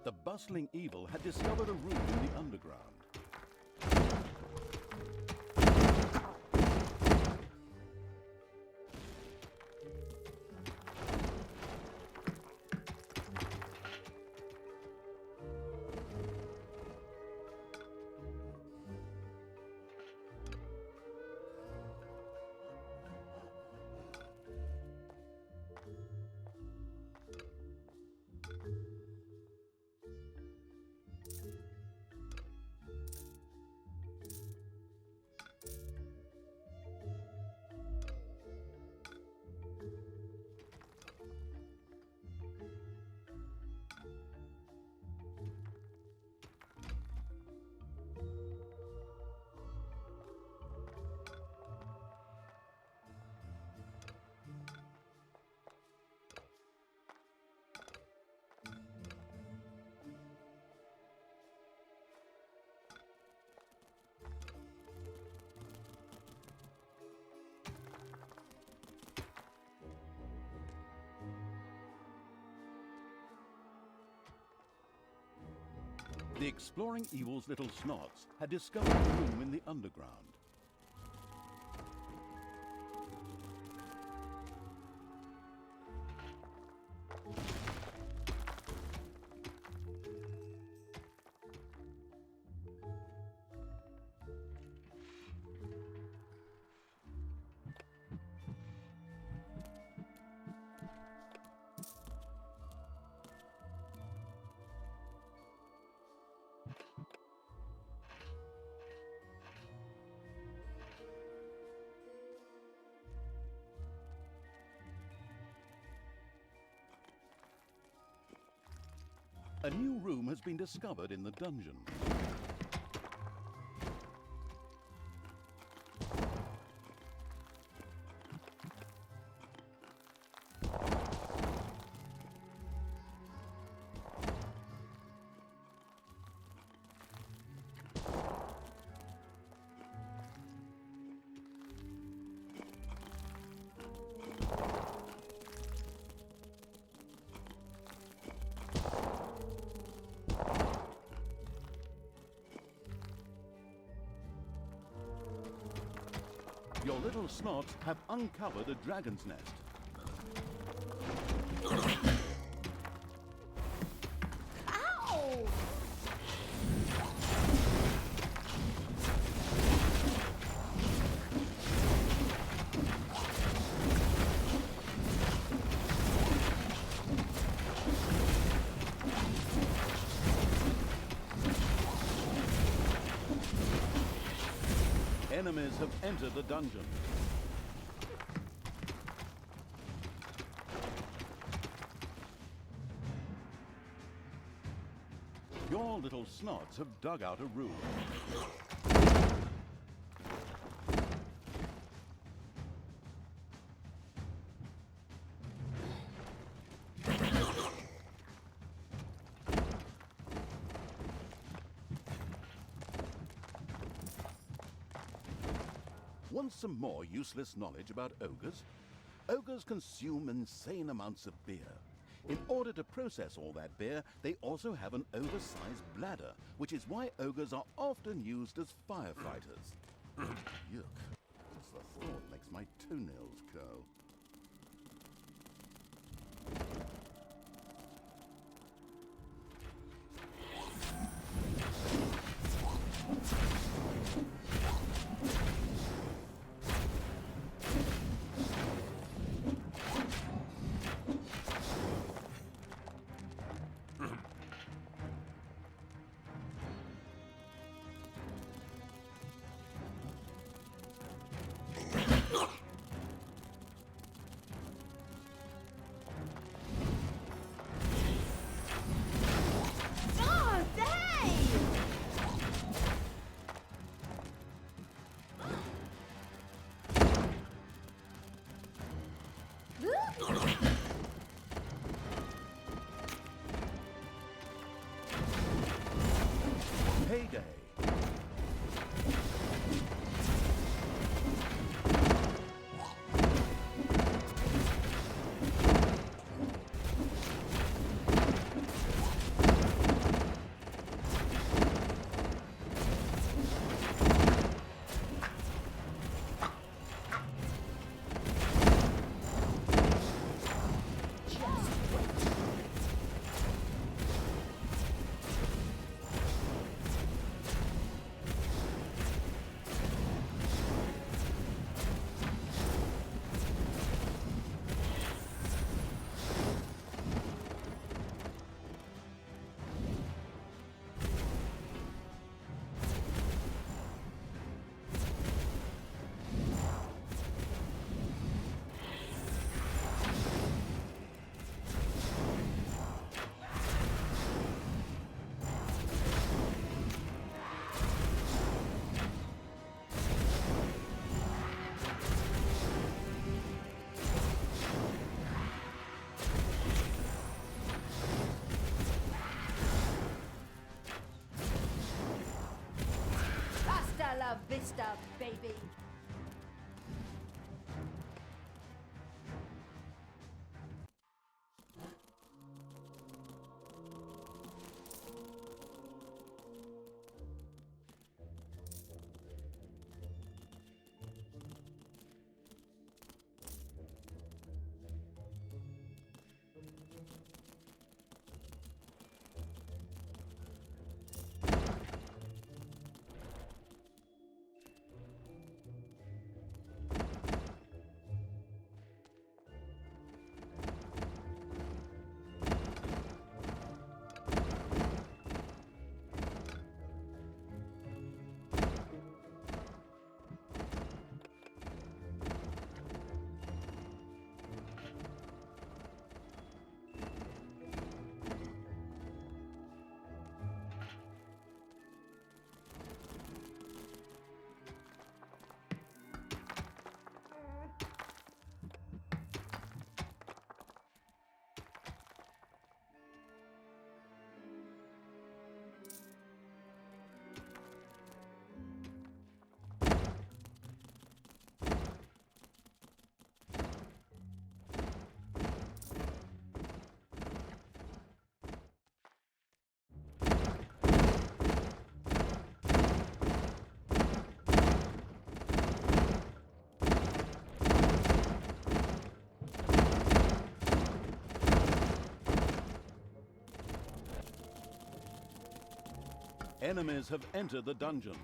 The bustling evil had discovered a room in the underground. The exploring evil's little snots had discovered a room in the underground. A new room has been discovered in the dungeon. Your little snots have uncovered a dragon's nest. Ow! Enemies have entered the dungeon. Your little snots have dug out a room. Want some more useless knowledge about ogres? Ogres consume insane amounts of beer. In order to process all that beer, they also have an oversized bladder, which is why ogres are often used as firefighters. Yuck. Just the thought makes my toenails curl. Oh, they! Payday. Hasta la vista, baby. Enemies have entered the dungeon.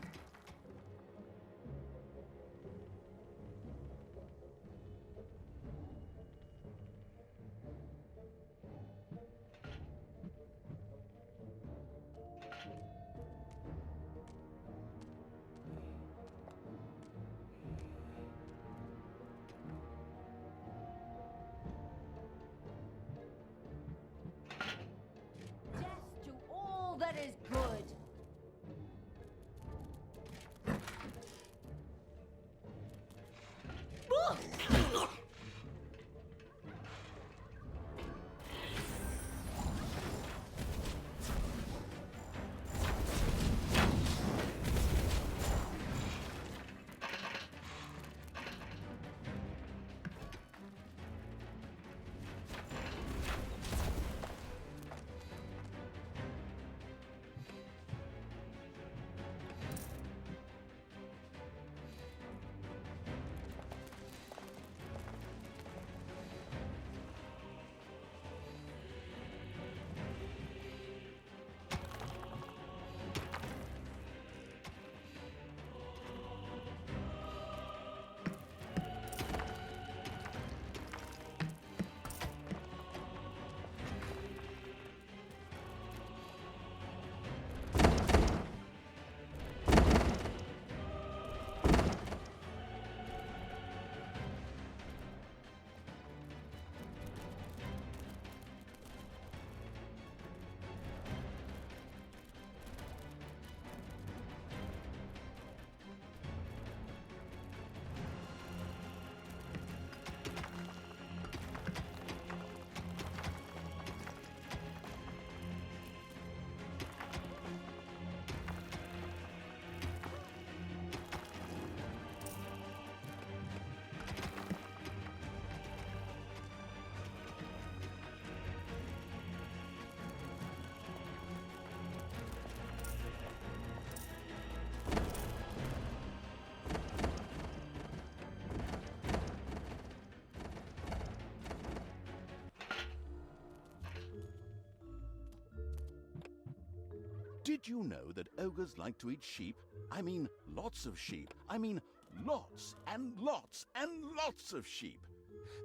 Did you know that ogres like to eat sheep? I mean, lots of sheep. I mean, lots and lots and lots of sheep.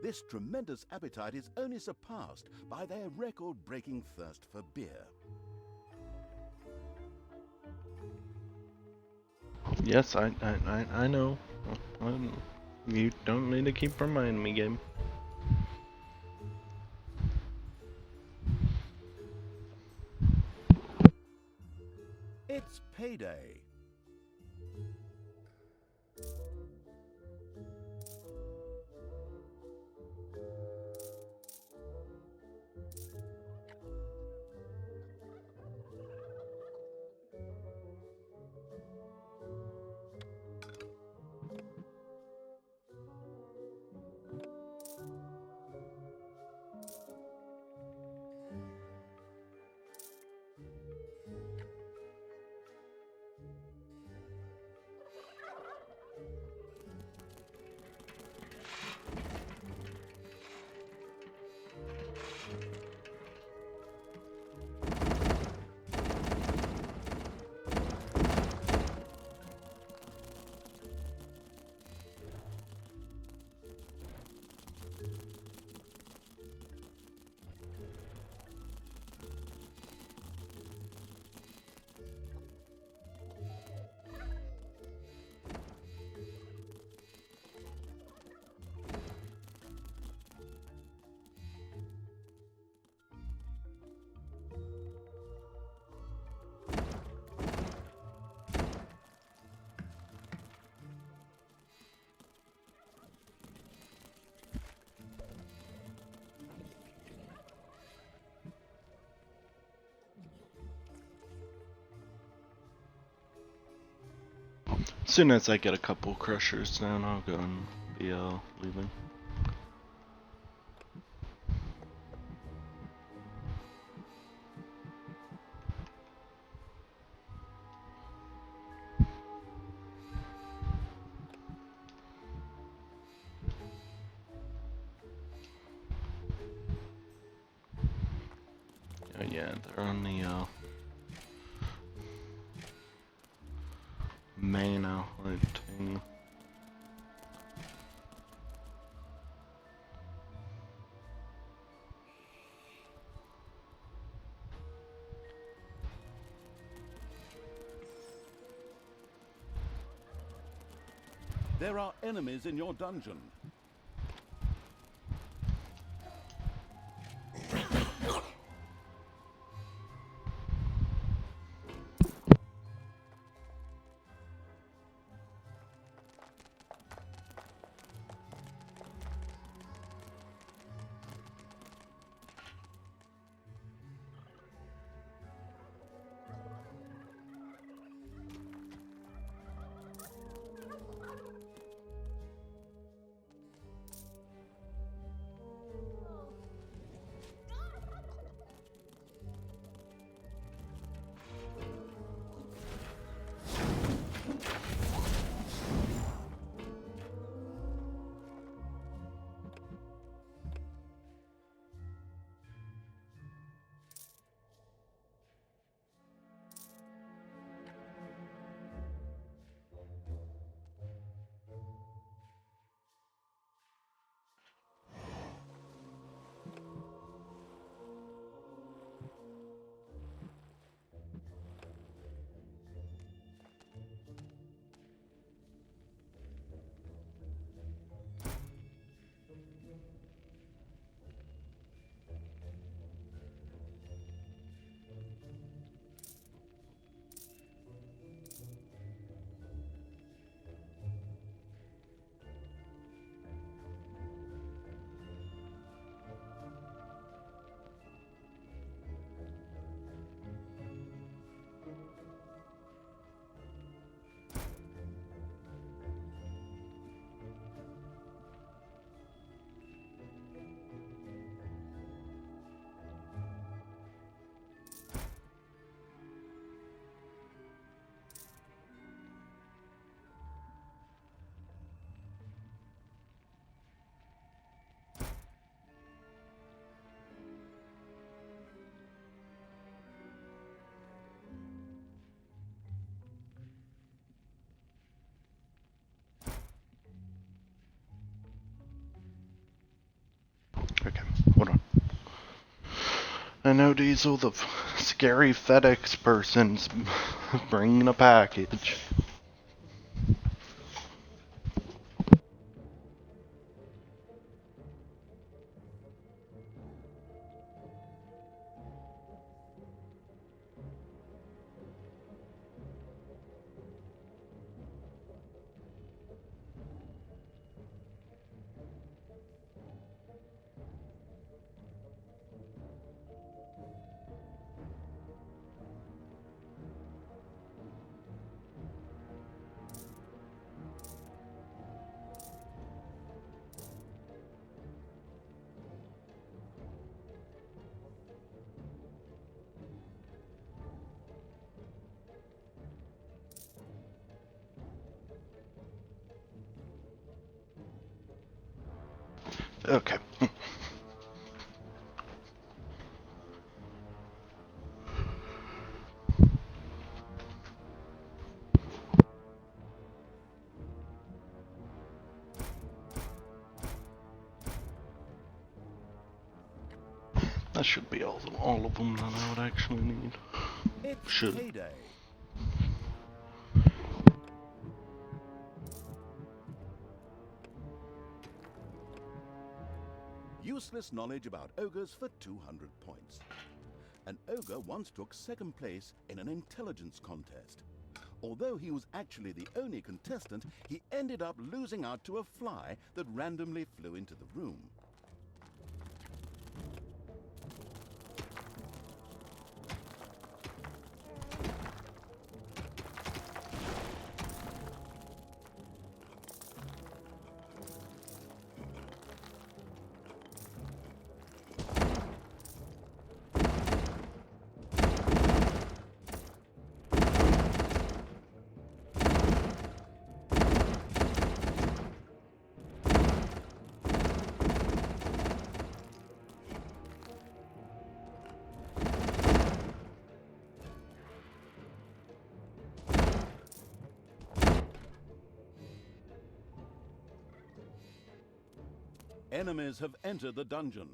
This tremendous appetite is only surpassed by their record-breaking thirst for beer. Yes, I know. You don't need to keep reminding me, game. It's payday. As soon as I get a couple crushers down, I'll go and be leaving. Oh yeah, they're on the main outlet thing. There are enemies in your dungeon. I know Diesel, the scary FedEx person's bringing a package. Okay. That should be all of them that I would actually need. It's Should. payday. Useless knowledge about ogres for 200 points. An ogre once took second place in an intelligence contest. Although he was actually the only contestant, he ended up losing out to a fly that randomly flew into the room. Enemies have entered the dungeon.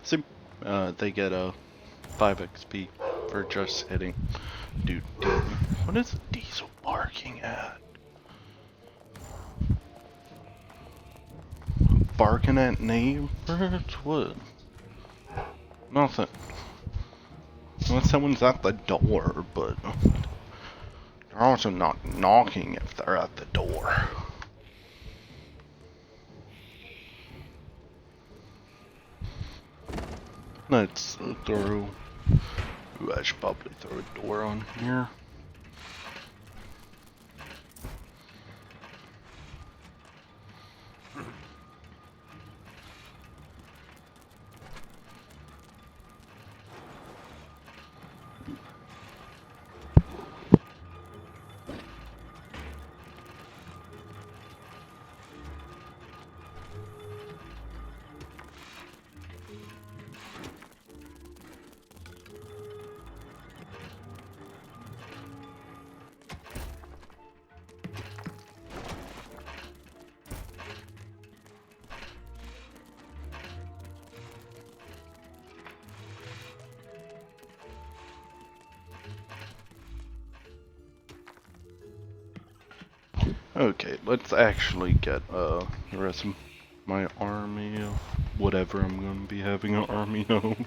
See, they get a 5 XP for just hitting. Dude, what is Diesel barking at? Barking at neighbors? What? Nothing. Unless someone's at the door, but they're also not knocking if they're at the door. Let's throw... Ooh, I should probably throw a door on here. Okay, let's actually get the rest of my army of whatever I'm gonna be having an army of. Gonna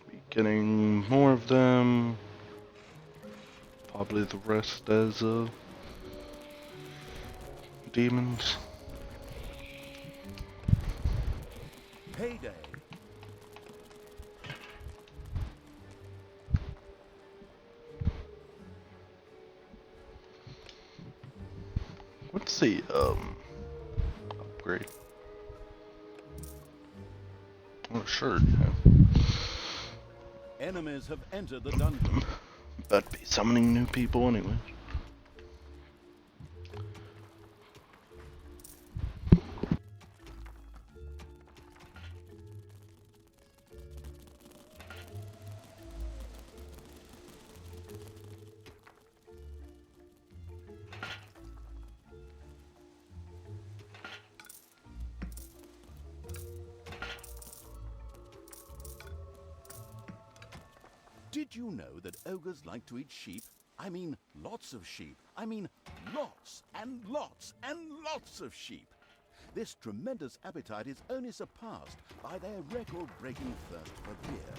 be getting more of them. Probably the rest as demons. Payday. What's the upgrade? Oh, sure. Yeah. Enemies have entered the dungeon. About to be summoning new people anyway. Did you know that ogres like to eat sheep? I mean lots of sheep. I mean lots and lots and lots of sheep. This tremendous appetite is only surpassed by their record-breaking thirst for beer.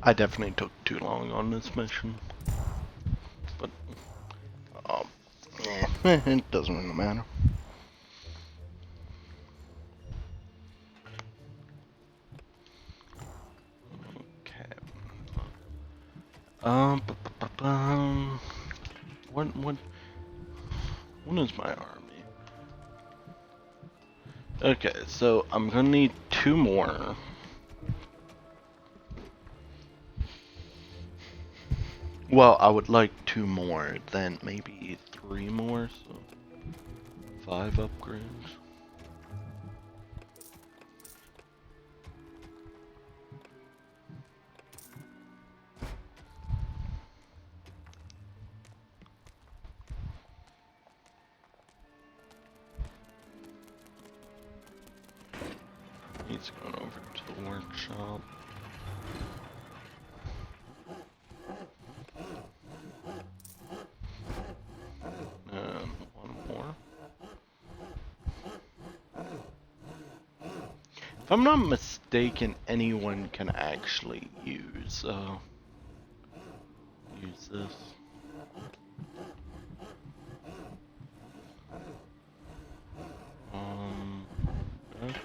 I definitely took too long on this mission. It doesn't really matter. Okay. What is my army? Okay, so I'm gonna need 2 more. Well, I would like 2 more, then maybe 3 more, so 5 upgrades. He's going over to the workshop. And 1 more. If I'm not mistaken, anyone can actually use this. Okay.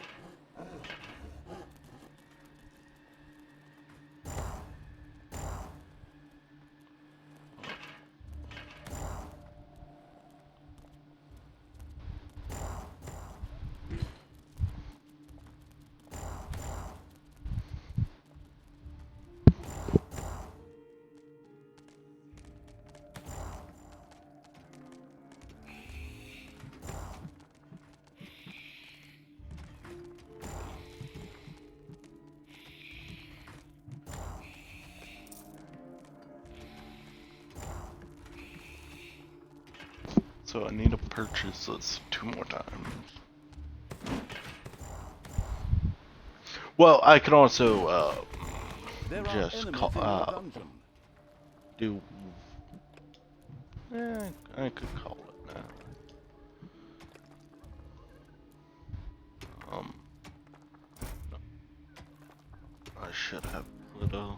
So I need to purchase this 2 more times. Well, I could also just call do. I could call it now. No. I should have put those.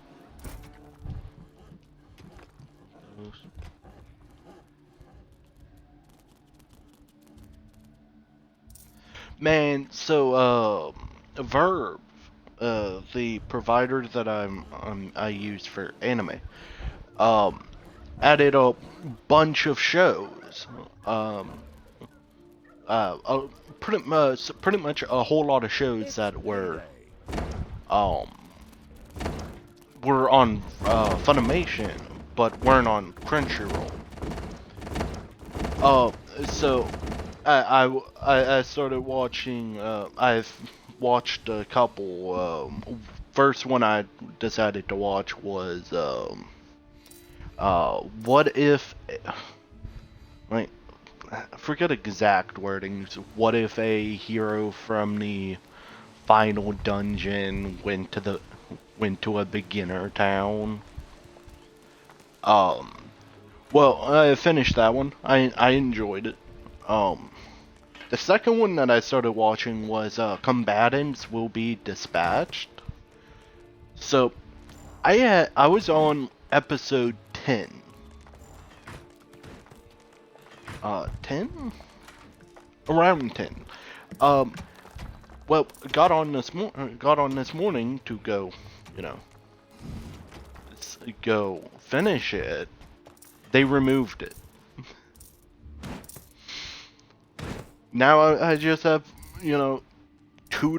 Man, so Verve, the provider that I use for anime, added a bunch of shows. Pretty much a whole lot of shows that were on Funimation, but weren't on Crunchyroll. So I started watching. I've watched a couple. First one I decided to watch was what if, like, I forget exact wordings. What if a hero from the final dungeon went to a beginner town? Well, I finished that one. I enjoyed it. The second one that I started watching was Combatants Will Be Dispatched. So, I was on episode 10. 10? Around 10. Well, got on this morning to go, go finish it. They removed it. Now I just have, 2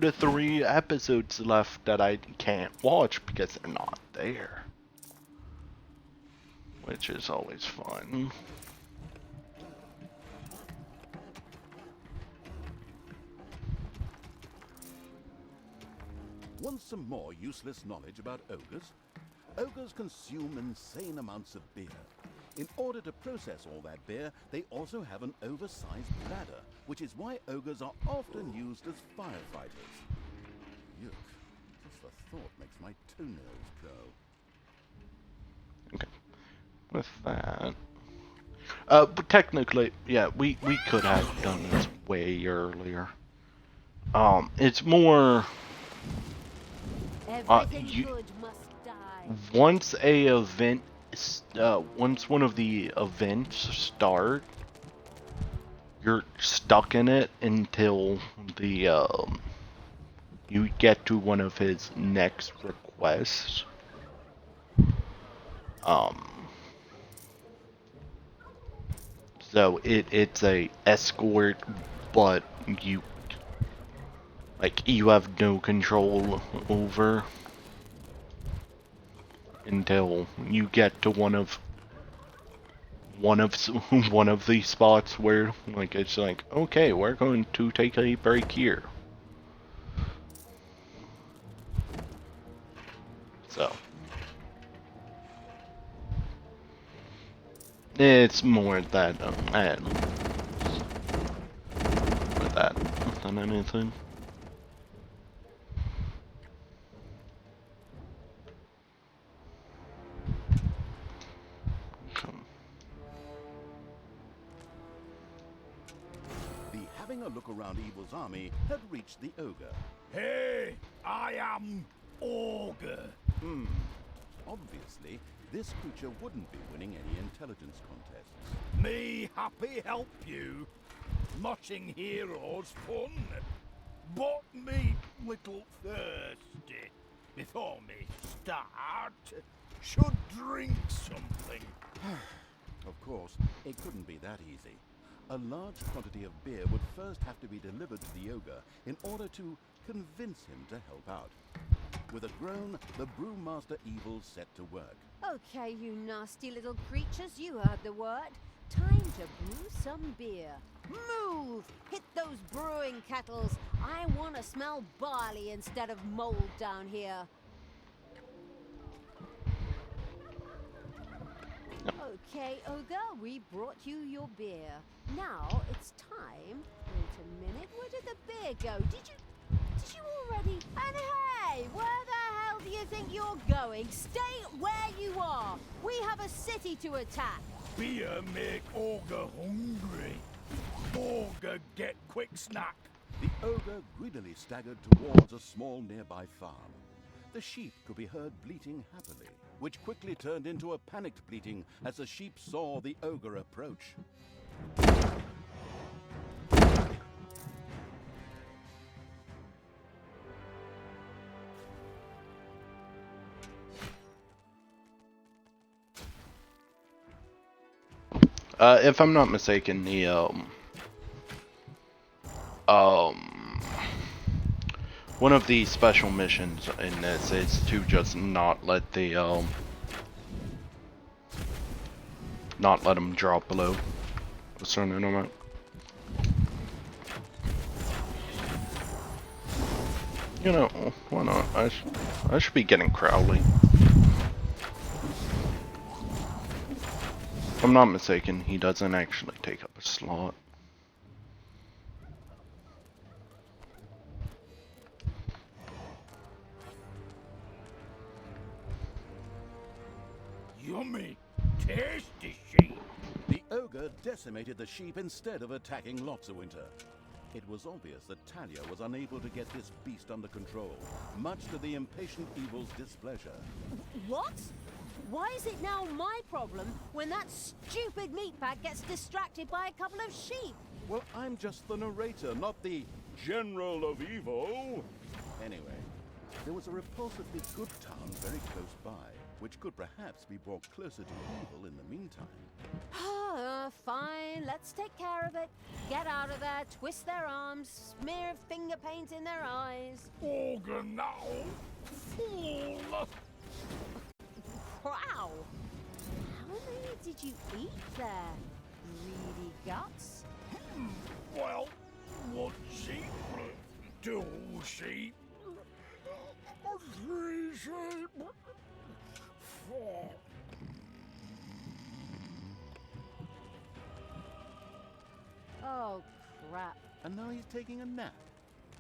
to 3 episodes left that I can't watch because they're not there. Which is always fun. Want some more useless knowledge about ogres? Ogres consume insane amounts of beer. In order to process all that beer, they also have an oversized bladder, which is why ogres are often used as firefighters. Yuck. Just the thought makes my toenails curl. Okay. With that... but technically, yeah, we could have done this way earlier. It's more... Everything good must die. Once a event... once one of the events start, you're stuck in it until the you get to one of his next requests. So it's a escort, but you have no control over until you get to one of one of these spots where like it's like, okay, we're going to take a break here. So it's more that with that than anything. Having a look around Evil's army had reached the ogre. Hey, I am Ogre. Obviously, this creature wouldn't be winning any intelligence contests. Me happy help you. Matching heroes fun. But me little thirsty. Before me start, should drink something. Of course, it couldn't be that easy. A large quantity of beer would first have to be delivered to the ogre in order to convince him to help out. With a groan, the Brewmaster Evil set to work. Okay, you nasty little creatures, you heard the word. Time to brew some beer. Move! Hit those brewing kettles. I want to smell barley instead of mold down here. Okay, Ogre, we brought you your beer. Now it's time. Wait a minute, where did the beer go? Did you already? And hey, where the hell do you think you're going? Stay where you are. We have a city to attack. Beer make Ogre hungry. Ogre get quick snack. The ogre greedily staggered towards a small nearby farm. The sheep could be heard bleating happily, which quickly turned into a panicked bleating as the sheep saw the ogre approach. If I'm not mistaken, the one of the special missions in this is to just not let the not let them drop below a certain amount. You know, why not? I should be getting Crowley. If I'm not mistaken, he doesn't actually take up a slot. Yummy, tasty sheep. The ogre decimated the sheep instead of attacking Lotsawinter. It was obvious that Talia was unable to get this beast under control, much to the impatient evil's displeasure. What? Why is it now my problem when that stupid meatbag gets distracted by a couple of sheep? Well, I'm just the narrator, not the General of Evil. Anyway, there was a repulsively good town very close by, which could perhaps be brought closer to evil in the meantime. Fine, let's take care of it. Get out of there, twist their arms, smear finger paint in their eyes. Ogre now, fool. Wow! How many did you eat there, greedy guts? Well, 1 sheep, 2 sheep, 3 sheep, 4. Oh, crap. And now he's taking a nap.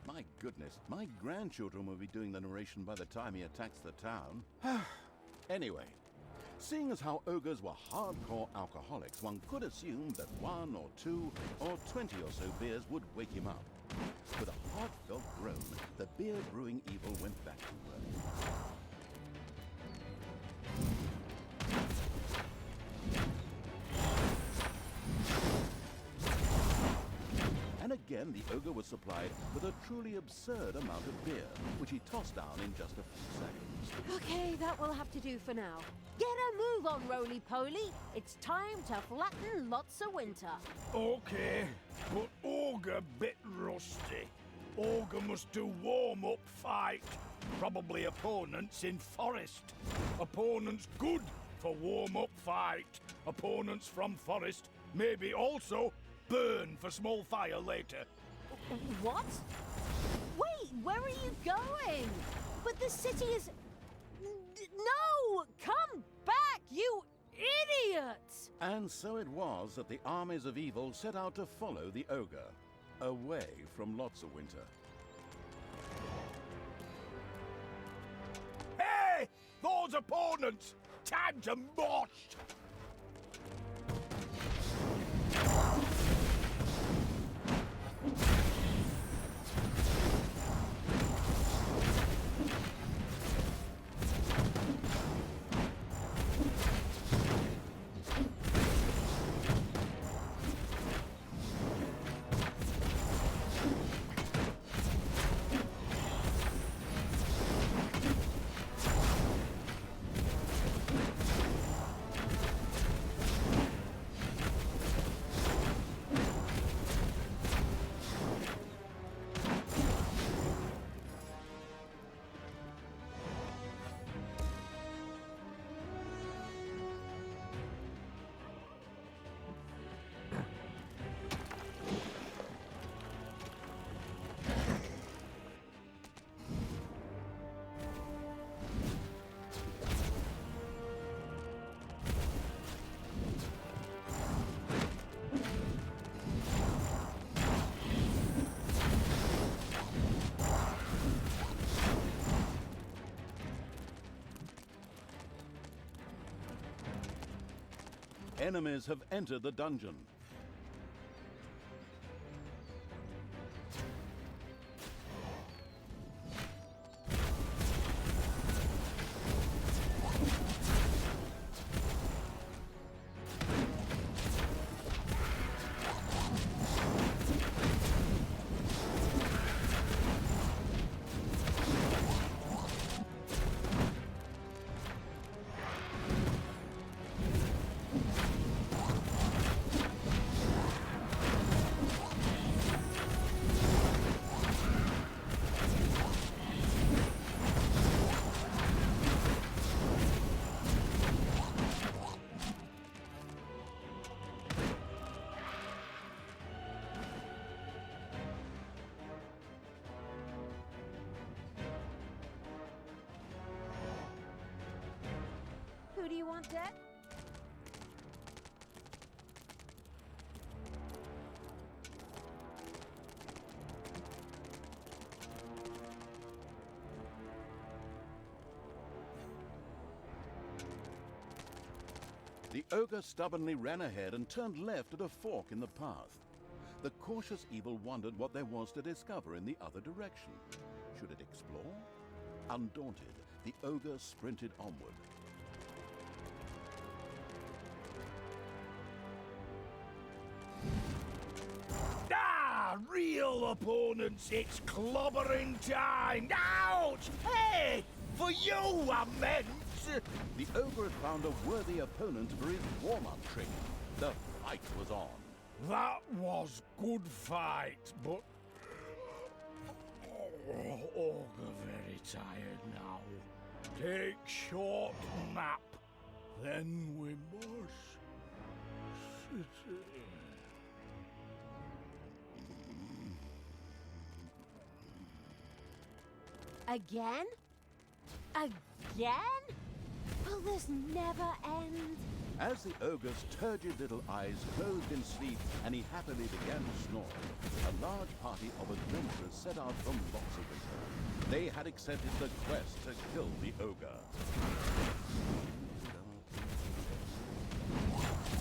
My goodness, my grandchildren will be doing the narration by the time he attacks the town. Anyway, seeing as how ogres were hardcore alcoholics, one could assume that 1 or 2 or 20 or so beers would wake him up. With a heartfelt groan, the beer-brewing evil went back to work. again, the ogre was supplied with a truly absurd amount of beer, which he tossed down in just a few seconds. Okay, that will have to do for now. Get a move on, roly-poly. It's time to flatten lots of winter. Okay, but ogre bit rusty. Ogre must do warm-up fight. Probably opponents in forest. Opponents good for warm-up fight. Opponents from forest maybe also burn for small fire later. What? Wait, where are you going? But the city is... No! Come back, you idiots! And so it was that the armies of evil set out to follow the ogre, away from Lotsawinter. Hey! Those opponents! Time to march! Enemies have entered the dungeon. Who do you want dead? The ogre stubbornly ran ahead and turned left at a fork in the path. The cautious evil wondered what there was to discover in the other direction. Should it explore? Undaunted, the ogre sprinted onward. Ah, real opponents, it's clobbering time! Ouch! Hey! For you, I meant! The ogre had found a worthy opponent for his warm-up trick. The fight was on. That was good fight, but... Oh, ogre very tired now. Take short nap, then we must... Again? Again? Will this never end? As the ogre's turgid little eyes closed in sleep and he happily began to snore, a large party of adventurers set out from Lotsawinter. They had accepted the quest to kill the ogre.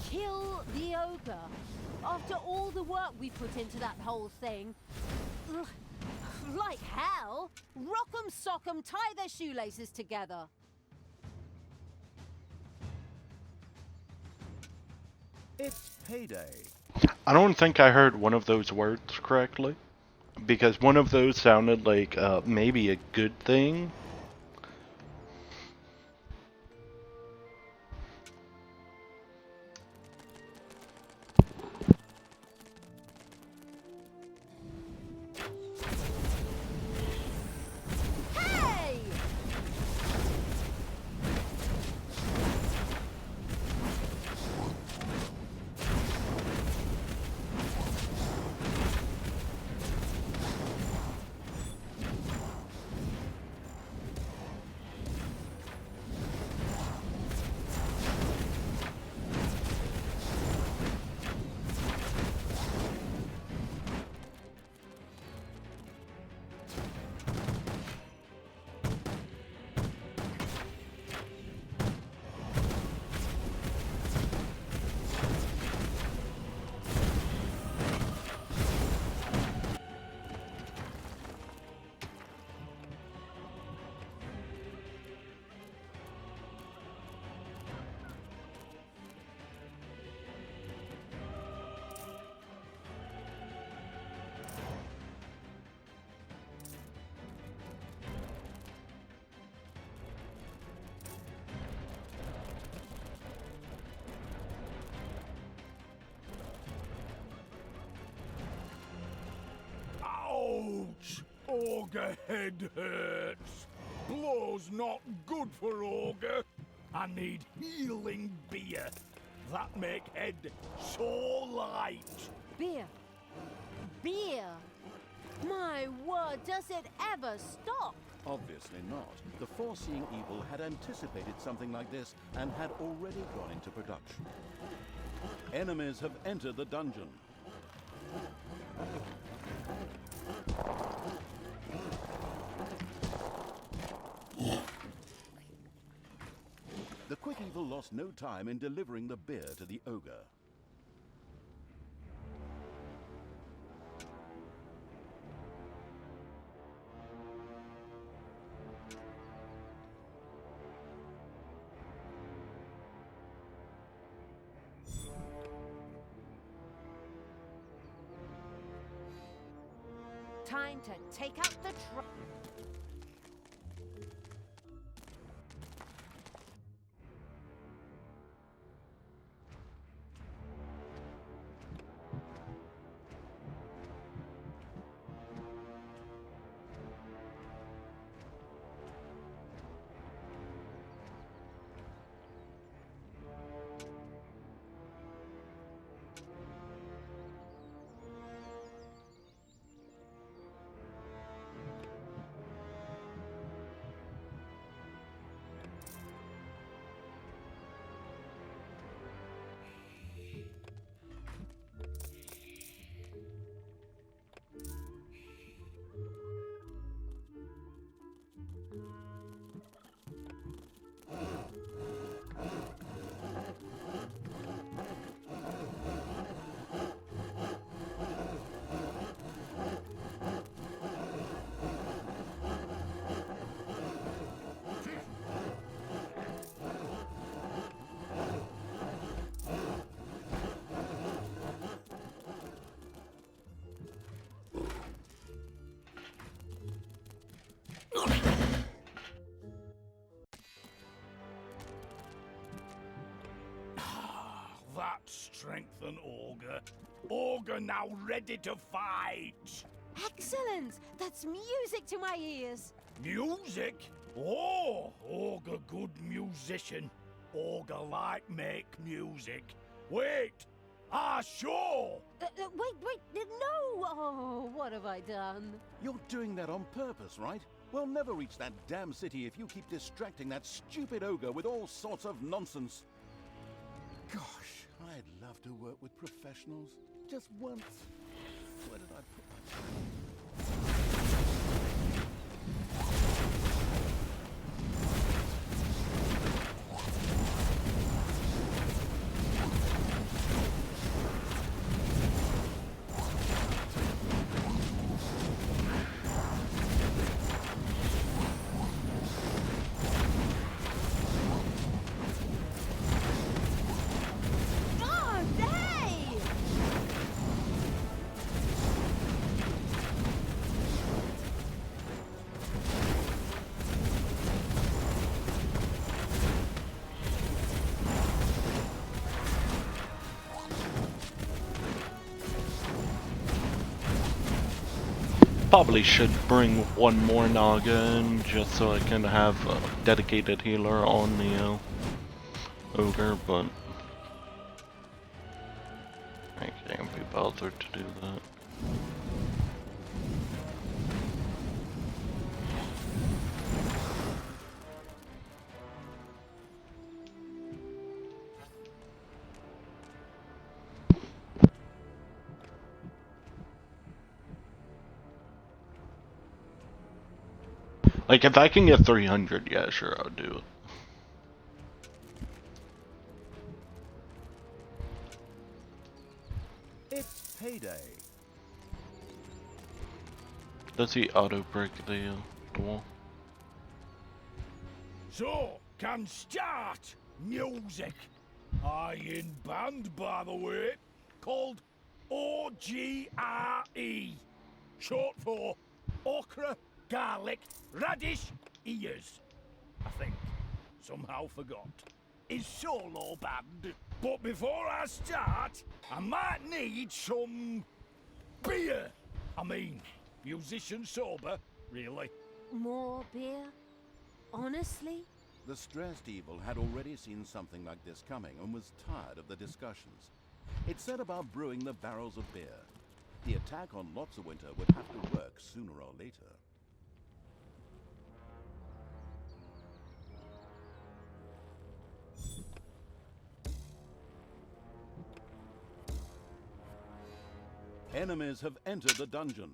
Kill the ogre? After all the work we put into that whole thing? Ugh, like hell! Rock 'em, sock 'em, tie their shoelaces together. It's payday. I don't think I heard one of those words correctly, because one of those sounded like maybe a good thing. Hey! Ouch! Ogre head hurts. Blow's not good for Ogre. I need healing beer. That make head so light. Beer. Beer. My word, does it ever stop? Obviously not. The foreseeing evil had anticipated something like this and had already gone into production. Enemies have entered the dungeon. The quick evil lost no time in delivering the beer to the ogre. Time to take out the truck. That strengthened Ogre. Ogre now ready to fight. Excellent! That's music to my ears. Music? Oh, Ogre good musician. Ogre like make music. Wait, sure. Wait, no! Oh, what have I done? You're doing that on purpose, right? We'll never reach that damn city if you keep distracting that stupid ogre with all sorts of nonsense. Gosh, I'd love to work with professionals. Just once. Where did I put my... Oh, hey! Probably should bring one more Naga in just so I can have a dedicated healer on the ogre, but I can't be bothered to do that. Like, if I can get 300, yeah, sure, I'll do it. It's payday. Does he auto break the wall? So, can start music. I in band, by the way, called OGRE, short for Okra, Garlic, Radish, Ears. I think. Somehow forgot. Is solo band. But before I start, I might need some beer. I mean, musician sober, really. More beer? Honestly? The stressed evil had already seen something like this coming and was tired of the discussions. It set about brewing the barrels of beer. The attack on Lotsawinter would have to work sooner or later. Enemies have entered the dungeon.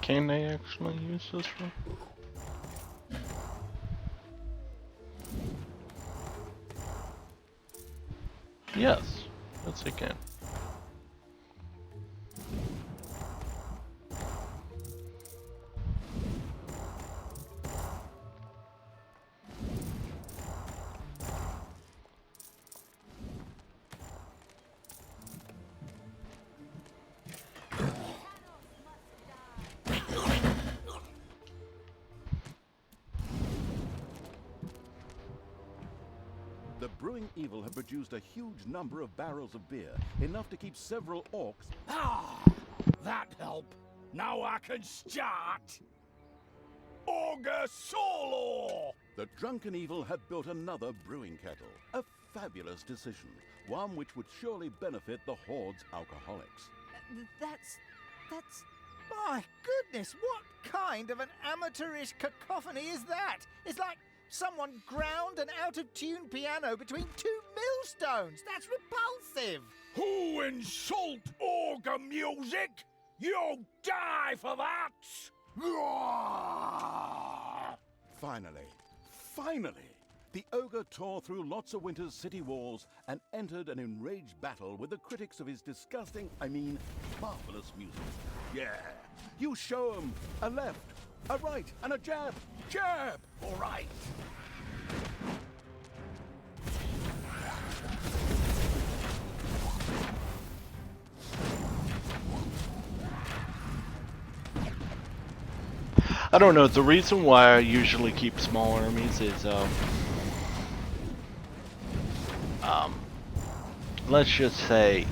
Can they actually use this one? Yes, yes they can. The brewing evil had produced a huge number of barrels of beer, enough to keep several orcs. Ah, that help. Now I can start. Ogre solo. The drunken evil had built another brewing kettle. A fabulous decision, one which would surely benefit the Horde's alcoholics. That's... My goodness, what kind of an amateurish cacophony is that? It's like someone ground an out-of-tune piano between two millstones. That's repulsive. Who insult ogre music? You'll die for that! Finally, the ogre tore through Lotsawinter's city walls and entered an enraged battle with the critics of his disgusting, marvelous music. Yeah, you show 'em a left, a right, and a jab. Jab! All right. I don't know. The reason why I usually keep small armies is let's just say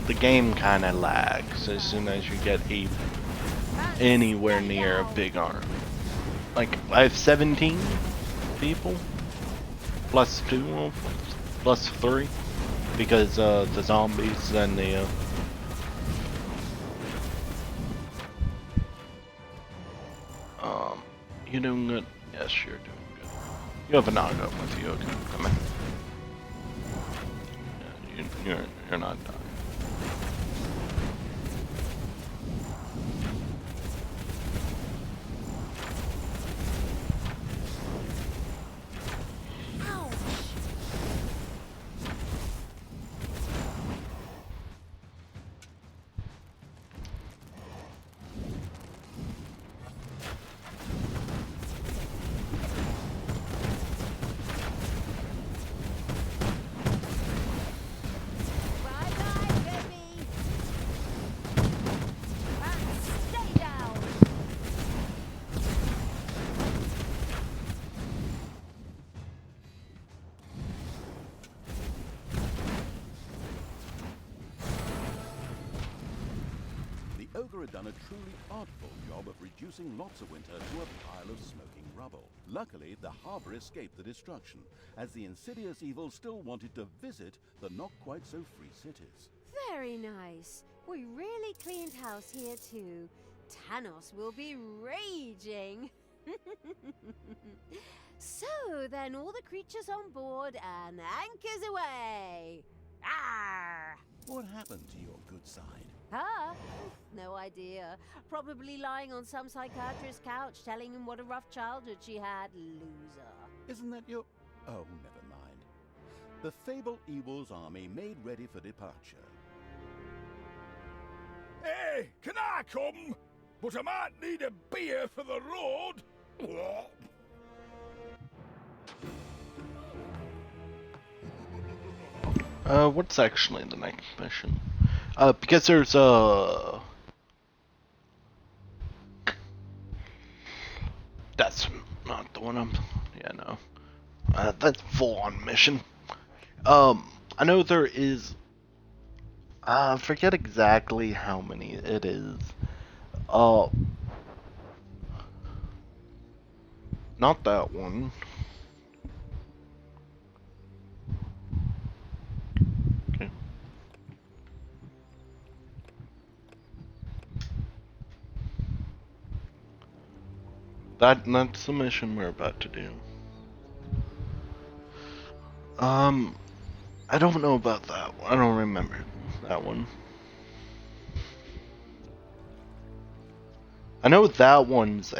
the game kind of lags as soon as you get anywhere near a big army. Like I have 17 people plus 2 plus 3 because the zombies and the you doing good? Yes, you're doing good. You have a knockup with you. Okay, come in. Yeah, you're not dying. Bye-bye, baby. And stay down. The ogre had done a truly artful job of reducing lots of winter to a pile of smoking rubble. Luckily, the harbor escaped the destruction, as the insidious evil still wanted to visit the not-quite-so-free cities. Very nice. We really cleaned house here too. Tanos will be raging. So then all the creatures on board and anchors away. Arr! What happened to your good side? Huh? No idea. Probably lying on some psychiatrist's couch telling him what a rough childhood she had. Loser. Isn't that your... Oh, never mind. The Fable Evil's army made ready for departure. Hey, can I come? But I might need a beer for the road. What's actually the next mission? Because there's that's not the one I'm... Yeah, no. That's full-on mission. I know there is... I forget exactly how many it is. Not that one. Okay. That's the mission we're about to do. I don't know about that one. I don't remember that one. I know that one's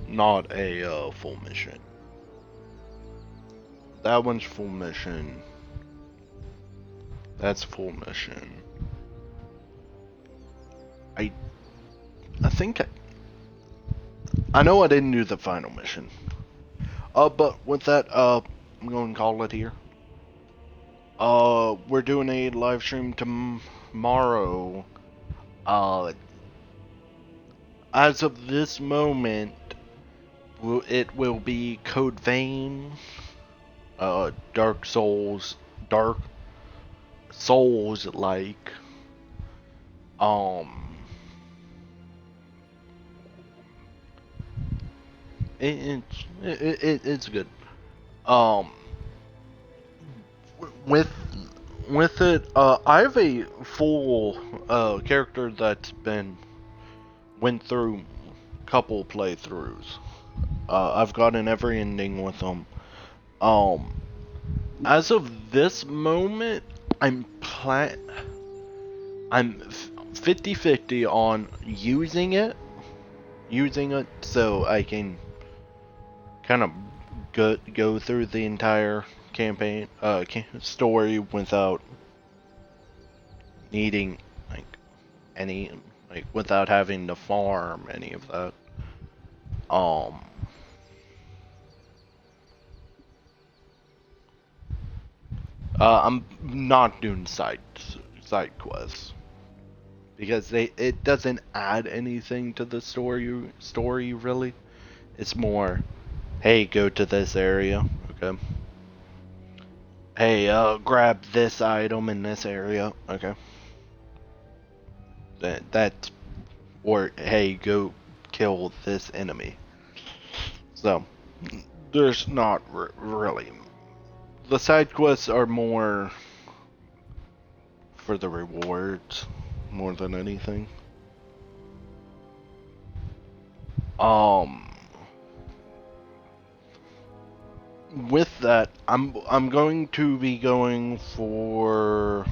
not a full mission. That one's full mission. That's full mission. I think I know I didn't do the final mission. But with that, I'm going to call it here. We're doing a live stream tomorrow. As of this moment, it will be Code Vein, Dark Souls like, it's good. With it, I have a full character that's went through a couple playthroughs. I've gotten every ending with them. As of this moment, I'm 50-50 on using it so I can kind of go through the entire campaign story without needing without having to farm any of that. I'm not doing side quests. because it doesn't add anything to the story really. It's more, hey, go to this area, okay. Hey, grab this item in this area, okay. That's, or hey, go kill this enemy. So, there's not really. The side quests are more for the rewards more than anything. With that, I'm going to be going for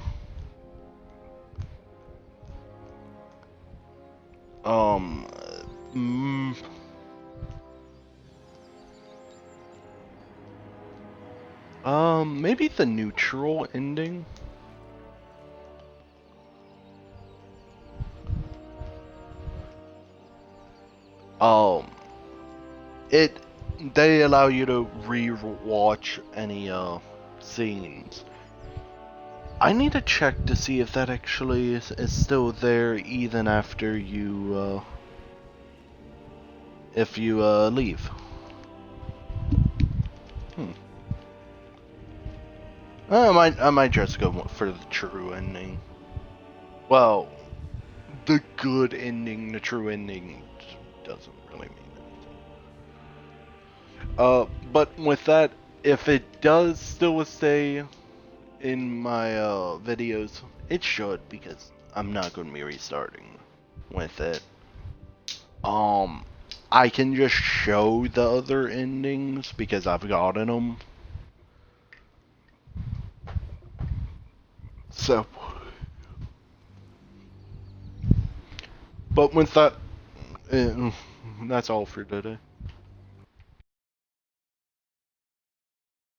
mm, maybe the neutral ending. They allow you to re-watch any scenes. I need to check to see if that actually is still there even after you if you leave. I might just go for the true ending. Well, the good ending, the true ending doesn't really mean anything. But with that, if it does still stay in my videos, it should, because I'm not going to be restarting with it. I can just show the other endings because I've gotten them. So, but with that, that's all for today.